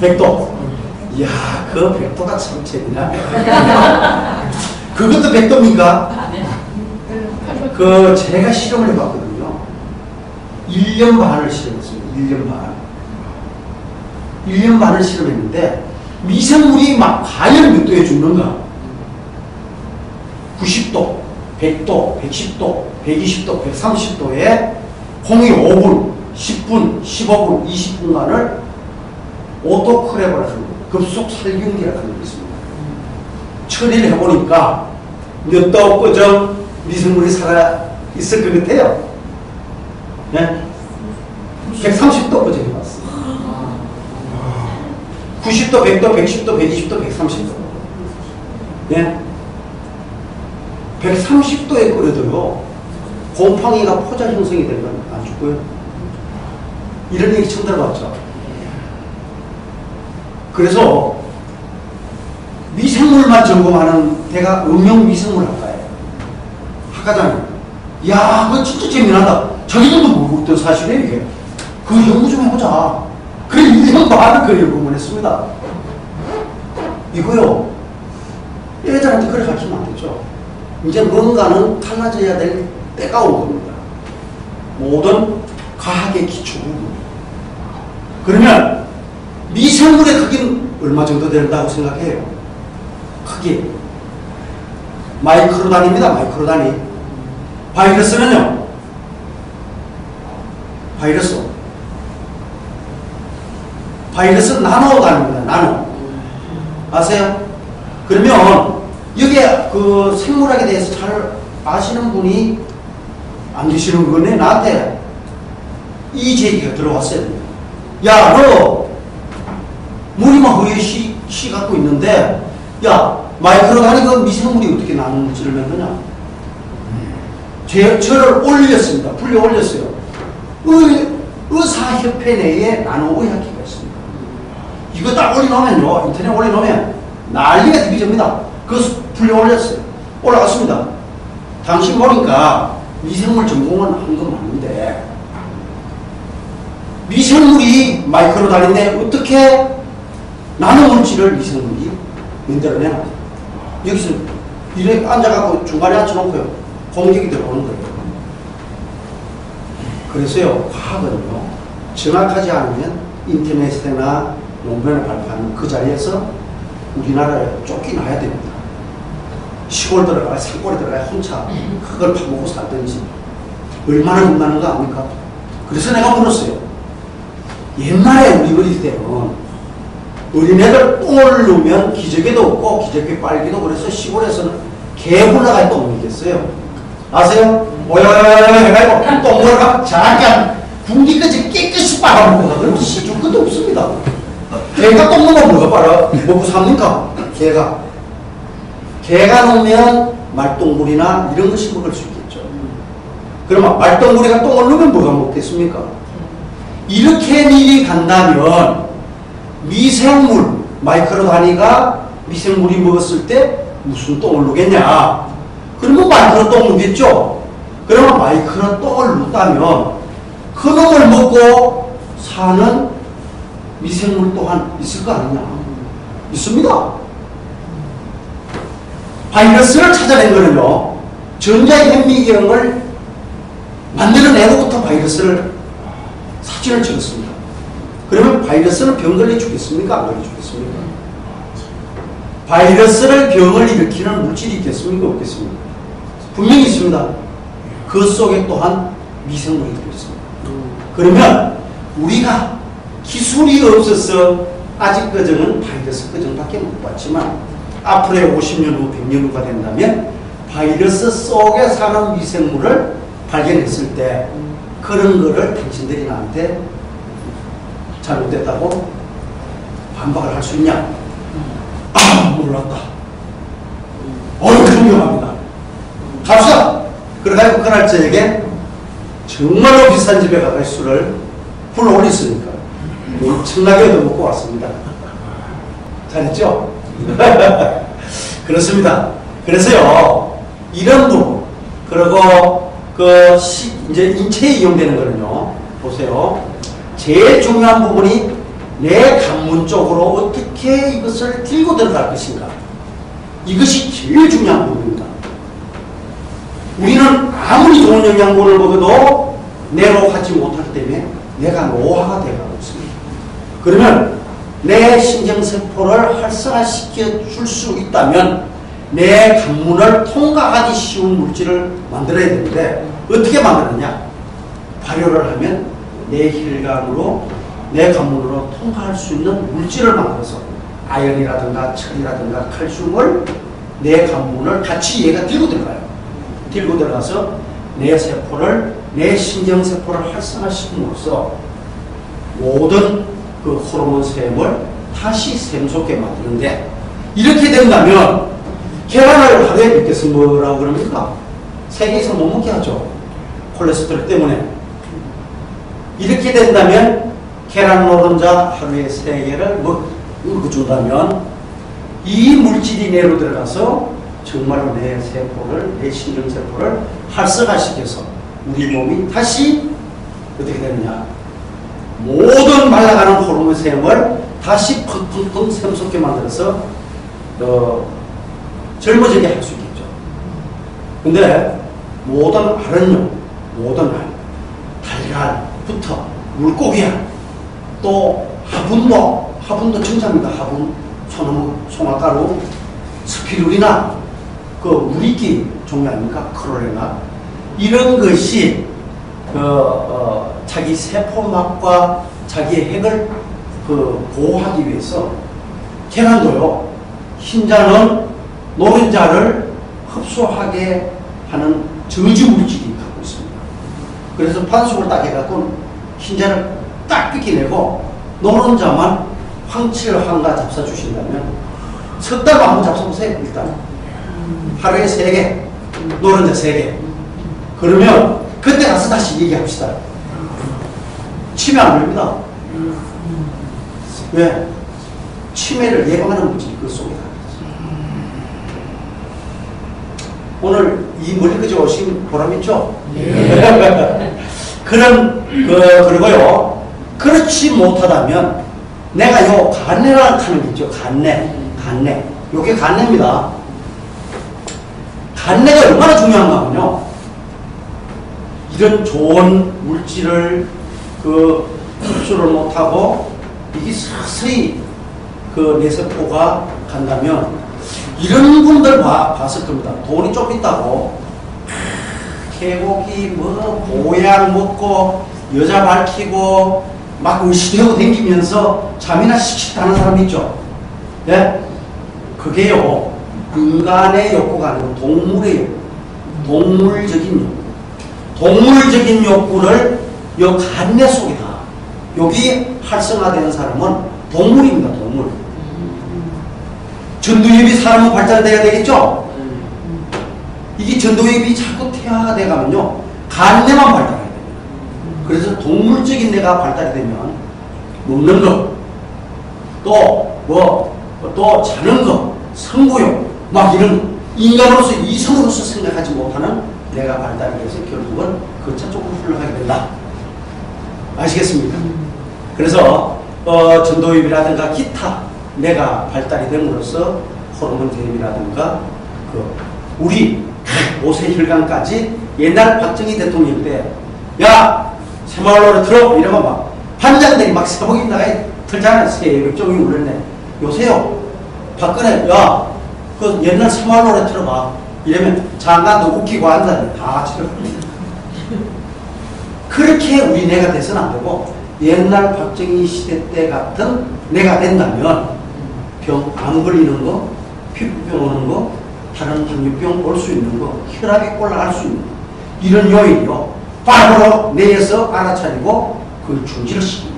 100도. 이야, 그 100도가 참 재미나. 그것도 100도입니까? 제가 실험을 해봤거든요. 1년 반을 실험했습니다. 1년 반. 1년 반을 실험했는데 미생물이 막 과연 몇 도에 죽는가? 90도, 100도, 110도, 120도, 130도에 공이 5분, 10분, 15분, 20분간을 오토크랩을 하는 급속 살균기라고 하는 게 있습니다. 처리를 해보니까 몇 도 꺼정 미생물이 살아있을 것 같아요. 네? 130도 꺼정 해봤어요. 90도, 100도, 110도, 120도, 130도. 네? 130도에 끓여도요, 곰팡이가 포자 형성이 되면 안 죽고요. 이런 얘기 처음 들어봤죠? 그래서 미생물만 전공하는 데가 음용 미생물학과예요. 학과장님, 야, 그거 진짜 재미나다. 자기들도 모르고 있던 사실이에요, 이게. 그 연구 좀 해보자. 그래, 1년 반을 그 연구만 했습니다. 이거요, 애들한테 그래 가르치면 안 되죠. 이제 뭔가는 달라져야 될 때가 온 겁니다. 모든 과학의 기초는. 그러면 미생물의 크기는 얼마 정도 된다고 생각해요? 크기. 마이크로 단위입니다. 마이크로 단위. 바이러스는요. 바이러스 나노 단위입니다. 나노. 아세요? 그러면 여기에 그 생물학에 대해서 잘 아시는 분이 안 계시는 거네. 나한테 이 제기가 들어왔어요. 야, 너 머리만 허에 씨 갖고 있는데, 야, 마이크로 단위 그 미생물이 어떻게 나누는지를 맺느냐? 저를 올렸습니다. 불려 올렸어요. 의사협회 내에 나노의학회가 있습니다. 이거 딱 올려놓으면요, 인터넷 올려놓으면 난리가 뒤집니다. 그거 불려 올렸어요. 올라갔습니다. 당신 보니까 미생물 전공은 한 건 맞는데, 미생물이 마이크로 단위인데 어떻게 나노물질을 미생물이 만들어내나? 여기서 이렇게 앉아갖고 중간에 앉혀놓고요, 공격이 들어오는 거예요. 그래서요, 과학은요, 정확하지 않으면 인터넷이나 논문을 발표하는 그 자리에서 우리나라에 쫓겨나야 됩니다. 시골 들어가야, 산골에 들어가야 혼자 그걸 파먹고 살든지 얼마나 겁나는 거 아닙니까? 그래서 내가 물었어요. 옛날에 우리 어릴 때는 어린애들 똥을 누면 기저귀도 없고 기저귀 빨기도 그래서 시골에서는 개 불러가 똥을 먹겠어요. 아세요? 오야야야야 해가지고 똥을 막 잠깐 군기까지 깨끗이 빨아먹고 그러면 시줄 것도 없습니다. 개가 똥 넣으면 뭐가 빨아? 먹고 삽니까? 개가 넣으면 말똥물이나 이런 것이 먹을 수 있겠죠. 그러면 말똥물이가 똥을 넣으면 뭐가 먹겠습니까? 이렇게 미리 간다면 미생물, 마이크로 단위가 미생물이 먹었을 때 무슨 똥을 누겠냐? 그러면 마이크로 똥 누겠죠? 그러면 마이크로 똥을 누다면 그 놈을 먹고 사는 미생물 또한 있을 거 아니냐? 있습니다. 바이러스를 찾아낸 거는요, 전자현미경을 만들어내고부터 바이러스를 사진을 찍었습니다. 그러면 바이러스는 병 걸려 죽겠습니까? 안 걸려 죽겠습니까? 바이러스를 병을 일으키는 물질이 있겠습니까? 없겠습니까? 분명히 있습니다. 그 속에 또한 미생물이 들어있습니다. 그러면 우리가 기술이 없어서 아직까지는 바이러스 그정밖에 못 봤지만 앞으로의 50년 후, 100년 후가 된다면 바이러스 속에 사는 미생물을 발견했을 때 그런 거를 당신들이 나한테 잘못됐다고 반박을 할 수 있냐? 아, 몰랐다. 존경합니다. 갑시다. 그래가지고 그날 저에게 정말로 비싼 집에 가서 술을 불러 올렸으니까 엄청나게 얻어먹고 왔습니다. 잘했죠? 그렇습니다. 그래서요, 이런 부분, 그리고 이제 인체에 이용되는 거는요, 보세요. 제일 중요한 부분이 내 관문 쪽으로 어떻게 이것을 들고 들어갈 것인가. 이것이 제일 중요한 부분입니다. 우리는 아무리 좋은 영양분을 먹어도 내로 하지 못하기 때문에 내가 노화가 되어가고 있습니다. 그러면 내 신경세포를 활성화시켜 줄 수 있다면 내 관문을 통과하기 쉬운 물질을 만들어야 되는데 어떻게 만드느냐? 발효를 하면 내 혈관으로 내 관문으로 통과할 수 있는 물질을 만들어서 아연이라든가 철이라든가 칼슘을 내 관문을 같이 얘가 들고 들어가요. 들고 들어가서 내 세포를, 내 신경세포를 활성화시킴으로써 모든 그 호르몬 샘을 다시 샘솟게 만드는데, 이렇게 된다면 계란을 하루에 몇 개 먹으라고 그럽니까? 3개 이상 못 먹게 하죠. 콜레스테롤 때문에. 이렇게 된다면 계란 노른자 하루에 3개를 먹어준다면 이 물질이 내로 들어가서 정말로 내 세포를, 내 신경세포를 활성화시켜서 우리 몸이 다시 어떻게 되느냐? 모든 말라가는 호르몬 샘을 다시 펑펑펑 샘솟게 만들어서 젊어지게 할 수 있겠죠. 근데 모든 알은요, 모든 알, 달걀부터 물고기알, 또 화분도 청자입니다. 화분, 소나무, 송화가루, 스피루리나, 그 무리기 종류 아닙니까? 크로레나. 이런 것이 자기 세포막과 자기의 핵을 보호하기 위해서 계란도요, 흰자는 노른자를 흡수하게 하는 저주 물질이 갖고 있습니다. 그래서 반숙을 딱 해갖고 흰자를 딱 삐끼내고 노른자만 황칠황가 잡숴주신다면 석 달만 한번 잡숴보세요. 일단 하루에 3개, 노른자 3개. 그러면 그때 가서 다시 얘기합시다. 치매 안 걸립니다. 왜? 치매를 예방하는 물질이 그 속에 다 있어요. 오늘 이 멀리까지 오신 보람 있죠? 그리고요, 그렇지 못하다면 내가 요 간내라는 하는 게 있죠. 간내. 요게 간내입니다. 간내가 얼마나 중요한가 하면요, 이런 좋은 물질을 흡수를 못하고 이게 서서히 내 세포가 간다면 이런 분들 봤을 겁니다. 돈이 좀 있다고 개고기 보약 먹고 여자 밝히고 막 의시되고 댕기면서 잠이나 씩씩 자는 사람 있죠. 예? 그게요, 인간의 욕구가 아니고 동물의 욕구, 동물적인 욕구를 요 간내 속에 다, 여기 활성화되는 사람은 동물입니다. 동물. 전두엽이 사람은 발달돼야 되겠죠? 이게 전두엽이 자꾸 태화가 돼가면요, 간내만 발달해야 됩니다. 그래서 동물적인 뇌가 발달이 되면 먹는 것, 또 자는 것, 성구욕, 막 이런 인간으로서, 이성으로서 생각하지 못하는 뇌가 발달이 돼서 결국은 거차 쪽으로 흘러가게 된다. 아시겠습니까? 그래서 전도엽이라든가 기타 뇌가 발달이 됨으로써 호르몬 대입이라든가 우리 5세 혈관까지, 옛날 박정희 대통령 때 야 새마을로를 들어 이러면 막 반장들이 막 새벽에 나가 들잖아요. 새벽종이 울렸네. 요새요, 박근혜 야 그 옛날 새마을로를 들어봐 이러면 장관도 웃기고 앉아요. 다 치러갑니다. 그렇게 우리 뇌가 돼서는 안 되고, 옛날 박정희 시대 때 같은 뇌가 된다면 병 안 걸리는 거, 피부병 오는 거, 다른 당뇨병 올 수 있는 거, 혈압이 올라갈 수 있는 거, 이런 요인이요, 바로 뇌에서 알아차리고 그걸 중지를 시킵니다.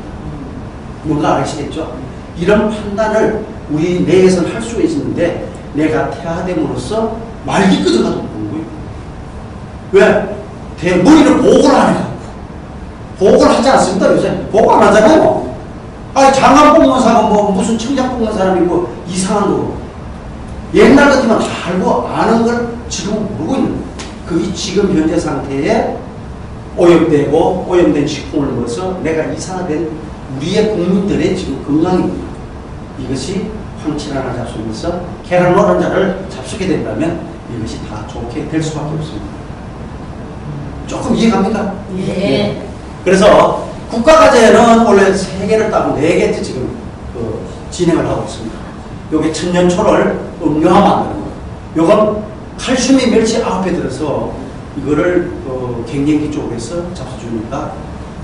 뭔가 아시겠죠? 이런 판단을 우리 뇌에서는 할 수 있었는데 뇌가 태화됨으로써 말기 끄덕가도 없는 거예요. 왜? 머리를 보고를 안 해요. 보고를 하지 않습니다. 요새 보고 안 하잖아요. 아니, 장관 뽑는 사람, 무슨 청장 뽑는 사람이 이상한 거고. 옛날 같으면 알고 아는 걸 지금 모르고 있는 거예요. 그게 지금 현재 상태에 오염된 식품을 먹어서 내가 이상화된 우리의 국민들의 지금 건강입니다. 이것이 황칠 하나 잡수면서 계란 노른자를 잡수게 된다면 이것이 다 좋게 될 수밖에 없습니다. 조금 이해갑니까? 예. 그래서 국가과제는 원래 3개를 따고 4개째 지금 진행을 하고 있습니다. 요게 천년초를 음료화 만드는 거예요. 요건 칼슘이 멸치 9배 들어서 이거를 갱년기 쪽에서 잡숴주니까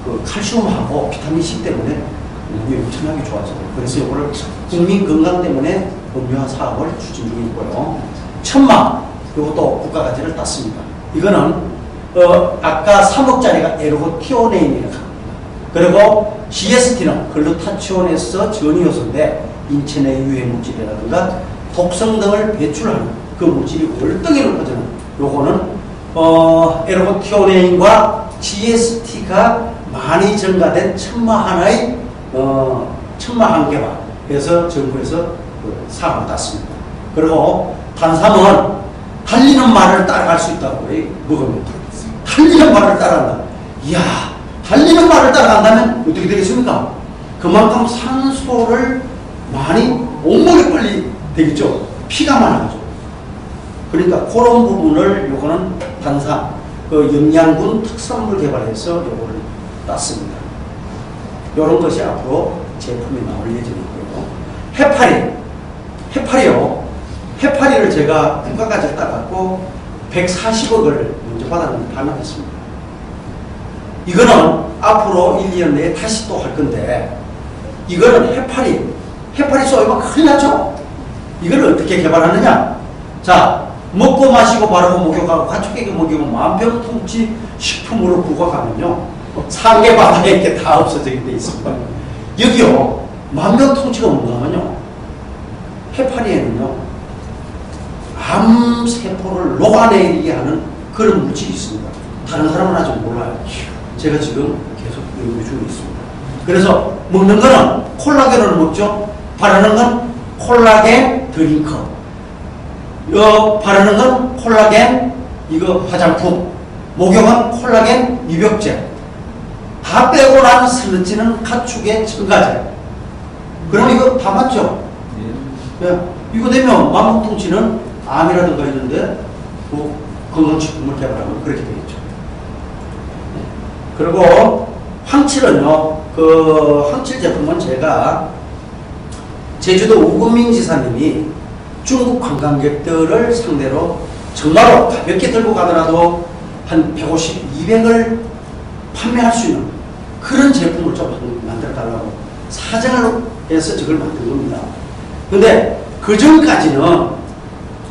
그 칼슘하고 비타민C 때문에 몸이 엄청나게 좋아져요. 그래서 이거를 국민 건강 때문에 음료화 사업을 추진 중에 있고요. 천마, 이것도 국가가치를 땄습니다. 이거는 아까 3억짜리가 에르고티오네인이라고 합니다. 그리고 CST는 글루타치온에서 전이효소인데 인체 내 유해 물질이라든가 독성 등을 배출하는 그 물질이 월등히 높아지는 요거는 에르고티오네인과 GST가 많이 증가된 천마 하나의 천마 한 개만 해서 정부에서 상을 땄습니다. 그리고 탄삼은 달리는 말을 따라갈 수 있다고 먹으면 달리는 말을 따라간다. 이야, 달리는 말을 따라간다면 어떻게 되겠습니까? 그만큼 산소를 많이 온몸에 빨리 되겠죠. 피가 많아져. 그러니까 그런 부분을 요거는 탄산, 영양분 특산물 개발해서 요거를 땄습니다. 이런 것이 앞으로 제품이 나올 예정이고요. 해파리요. 해파리를 제가 국가까지 따갖고 140억을 먼저 받았는데 반납했습니다. 이거는 앞으로 1, 2년 내에 다시 또 할 건데, 이거는 해파리 쏘이면 큰일 나죠? 이걸 어떻게 개발하느냐? 자, 먹고 마시고 바르고 목욕하고 가축에게 먹이고 만병통치 식품으로 부각하면요, 상계 바다에 이렇게 다 없어지게 돼 있습니다. 여기요, 만병통치가 뭔가 하면요, 해파리에는요, 암세포를 녹아내리게 하는 그런 물질이 있습니다. 다른 사람은 아직 몰라요. 제가 지금 계속 연구 중에 있습니다. 그래서 먹는 거는 콜라겐을 먹죠. 바르는 건 콜라겐 드링크. 바르는 건 콜라겐 이거 화장품. 목욕은 콜라겐 미벽제. 다 빼고 나면 슬러지는 가축의 첨가제. 그럼 이거 다 맞죠? 예. 이거 되면 만병통치는 암이라든가 있는데 뭐 건강식품을 개발하면 그렇게 되겠죠. 그리고 황칠은요, 그 황칠 제품은 제가 제주도 우금민 지사님이 중국 관광객들을 상대로 정말로 가볍게 들고 가더라도 한 150, 200을 판매할 수 있는 그런 제품을 좀 만들어 달라고 사정을 해서 저걸 만든 겁니다. 근데 그 전까지는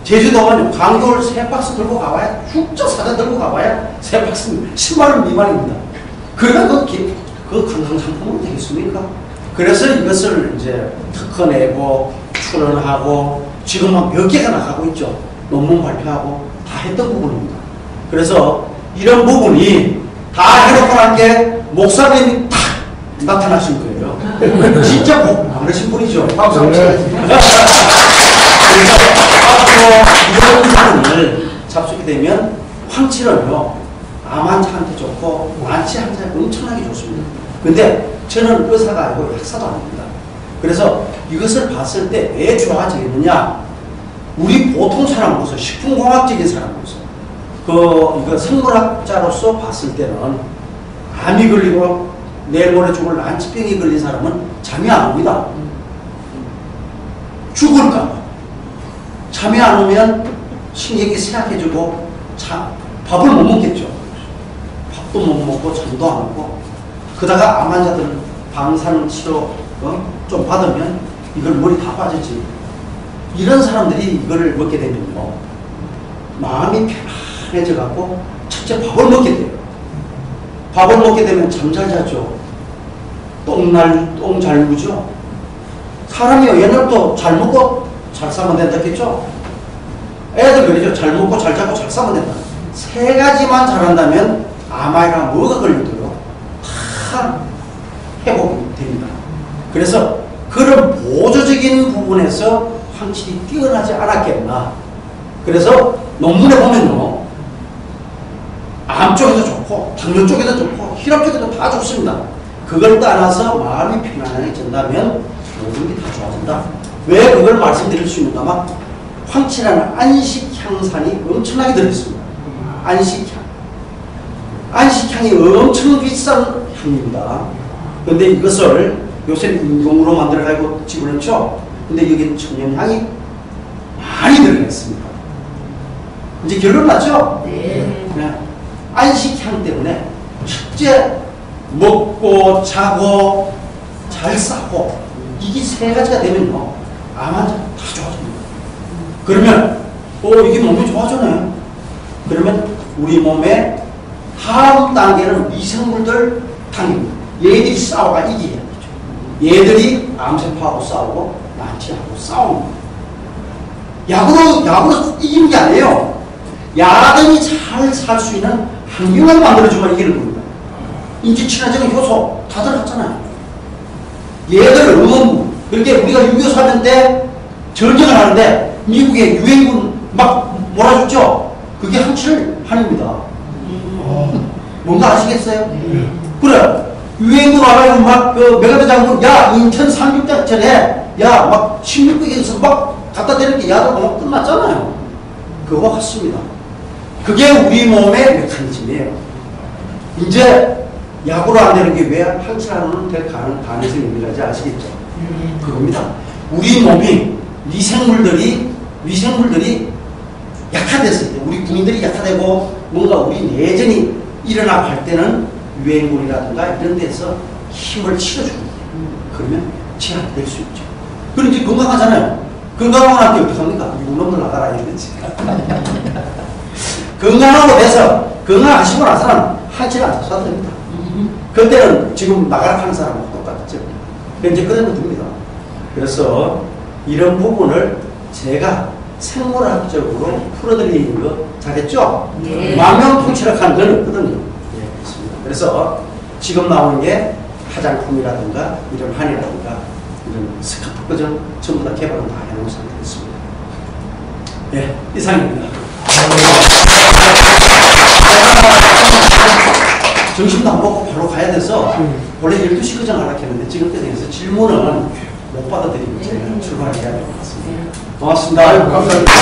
제주도는 광교를 3박스 들고 가봐야, 죽저 사자 들고 가봐야 3박스 10만원 미만입니다. 그러다 그 관광상품으로 되겠습니까? 그래서 이것을 이제 특허내고 출원하고 지금은 몇 개가 나가고 있죠. 논문 발표하고 다 했던 부분입니다. 그래서 이런 부분이 다 해놓고 난 게 목사님이 탁 나타나신 거예요. 진짜 복 많으신 분이죠. 박수 한번 쳐주세요. 그래서 앞으로 이런 부분을 잡수게 되면 황칠은요, 암 환자한테 좋고 완치 환자에 엄청나게 좋습니다. 근데 저는 의사가 아니고 약사도 아닙니다. 그래서 이것을 봤을 때 왜 좋아지겠느냐? 우리 보통 사람으로서, 식품공학적인 사람으로서, 이거 생물학자로서 봤을 때는 암이 걸리고 내일 모레 죽을 난치병이 걸린 사람은 잠이 안 옵니다. 죽을까? 잠이 안 오면 신경이 쇠약해지고 밥을 못 먹겠죠. 밥도 못 먹고 잠도 안 오고, 그러다가 암 환자들 방사능 치료 좀 받으면 이걸 머리 다 빠졌지. 이런 사람들이 이거를 먹게 되면요, 마음이 편안해져 갖고 첫째 밥을 먹게 돼요. 밥을 먹게 되면 잠 잘 자죠. 똥 잘 누죠. 사람이요, 옛날부터 잘 먹고 잘 싸면 된다 했겠죠. 애들 그러죠. 잘 먹고 잘 자고 잘 싸면 된다. 3가지만 잘한다면 암이나 뭐가 걸려도요, 다 회복이 됩니다. 그래서 그런 보조적인 부분에서 황칠이 뛰어나지 않았겠나. 그래서 논문에 보면요, 암 쪽에도 좋고 당뇨 쪽에도 좋고 혈압 쪽에도 다 좋습니다. 그걸 따라서 마음이 편안해진다면 모든 게 다 좋아진다. 왜 그걸 말씀드릴 수 있는가? 황칠에는 안식향산이 엄청나게 들어있습니다. 안식향이 엄청 비싼 향입니다. 그런데 이것을 요새는 인공으로 만들어가지고 집어넣죠. 근데 여기 천연향이 많이 들어가 있습니다. 이제 결론 났죠? 네. 네. 안식향 때문에 첫째 먹고 자고 잘 싸고 이게 세 가지가 되면요 암 환자 다 좋아집니다. 그러면 이게 몸이 좋아지네. 그러면 우리 몸의 다음 단계는 미생물들 단계입니다. 얘들이 싸워가 이겨야 되죠. 얘들이 암세포하고 싸우고 난치하고 싸웁니다. 약으로 이기는 게 아니에요. 야들이 잘 살 수 있는 환경을 만들어주면 이기는 겁니다. 인지 친화적인 효소 다 들어갔잖아요. 얘들 그렇게 우리가 6.25 사변 때 전쟁을 하는데 미국의 유엔군 막 몰아줬죠. 그게 한입니다. 뭔가 아시겠어요? 그래. 유엔군 와가지고 막 메가드 장군 인천 상륙작전에 막 1600에서 막 갖다 대는 게 야들 막 끝났잖아요. 그거와 같습니다. 그게 우리 몸의 메커니즘이에요. 이제 약으로 안 되는 게 왜 항체화는 될 가능성이 있는 건지 아시겠죠? 그겁니다. 우리 몸이 미생물들이 약화됐을 때, 우리 군인들이 약화되고 뭔가 우리 내전이 일어나고 할 때는 유엔군이라든가 이런 데서 힘을 실어줍니다. 그러면 제압될 수 있죠. 그럼 이제 건강하잖아요. 건강하고 날 때 어떡합니까? 이놈들 나가라 이러지. 건강하고 돼서 건강하시고 나서는 한치를 안 써도 됩니다. 그때는 지금 나가라 하는 사람하고 똑같죠. 이제 그러면 됩니다. 그래서 이런 부분을 제가 생물학적으로 풀어드리는 거 잘했죠? 네. 만명통치락하는 건 없거든요. 예, 그렇습니다. 그래서 지금 나오는 게 화장품이라든가 이런 한이라든가 이런 스카프 버전 전부 다 개발은 다 해놓은 상태였습니다. 예, 이상입니다. 정신도 안 먹고 바로 가야 돼서 원래 12시 그전 하려고 했는데 지금 때문에 질문은 못 받아들이고 제가 출발해야 될 것 같습니다. 고맙습니다. 감사합니다.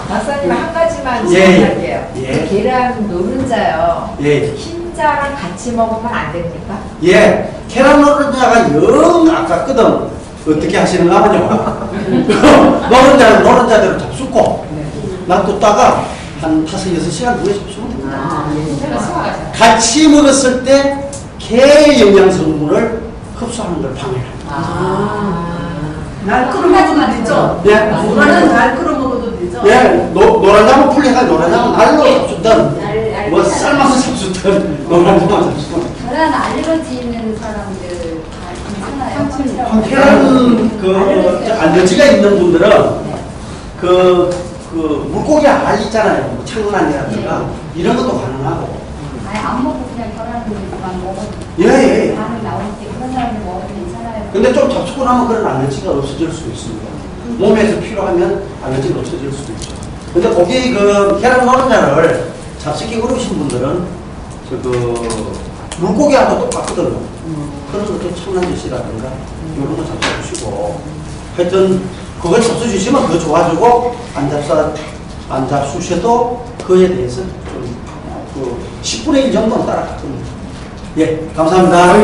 박사님 한 가지만 예, 질문할게요. 예. 계란 노른자요. 예. 흰자랑 같이 먹으면 안 됩니까? 예, 계란 노른자가 영 아깝거든. 어떻게 하시는가 하면요. 노른자대로 잡숫고 놔뒀다가 한 5-6시간 후에 잡수면 됩니다. 같이 먹었을 때 개 영양 성분을 흡수하는 걸 방해합니다. 날 끓여 먹어도 되죠? 예. 노란은 날 끓여 먹어도 되죠? 예, 노란장은 풀려가 노란장은 날로 잡수든 뭐 삶아서 잡수든 노란장은 잡수든 계란 알러지 있는 사람들 다 괜찮아요? 계란 알러지가 있는 분들은 물고기 알 있잖아요. 뭐 창란이라든가 이런 것도 가능하고. 아니 안 먹고 그냥 계란만 먹어도 예. 반응 나올 때 그런 사람들 먹어도 괜찮아요? 근데 좀 잡수고 나면 그런 알러지가 없어질 수도 있습니다. 몸에서 필요하면 알러지가 없어질 수도 있죠. 근데 거기 계란 노른자를 잡수기 어려우신 분들은 물고기하고 똑같거든요. 그런 것도 청란젓이라든가 이런 거 잡숴주시고 하여튼 그걸 잡숴주시면 더 좋아지고 안 잡수셔도 그에 대해서 좀 10분의 1 정도는 따라갈 겁니다. 예, 감사합니다.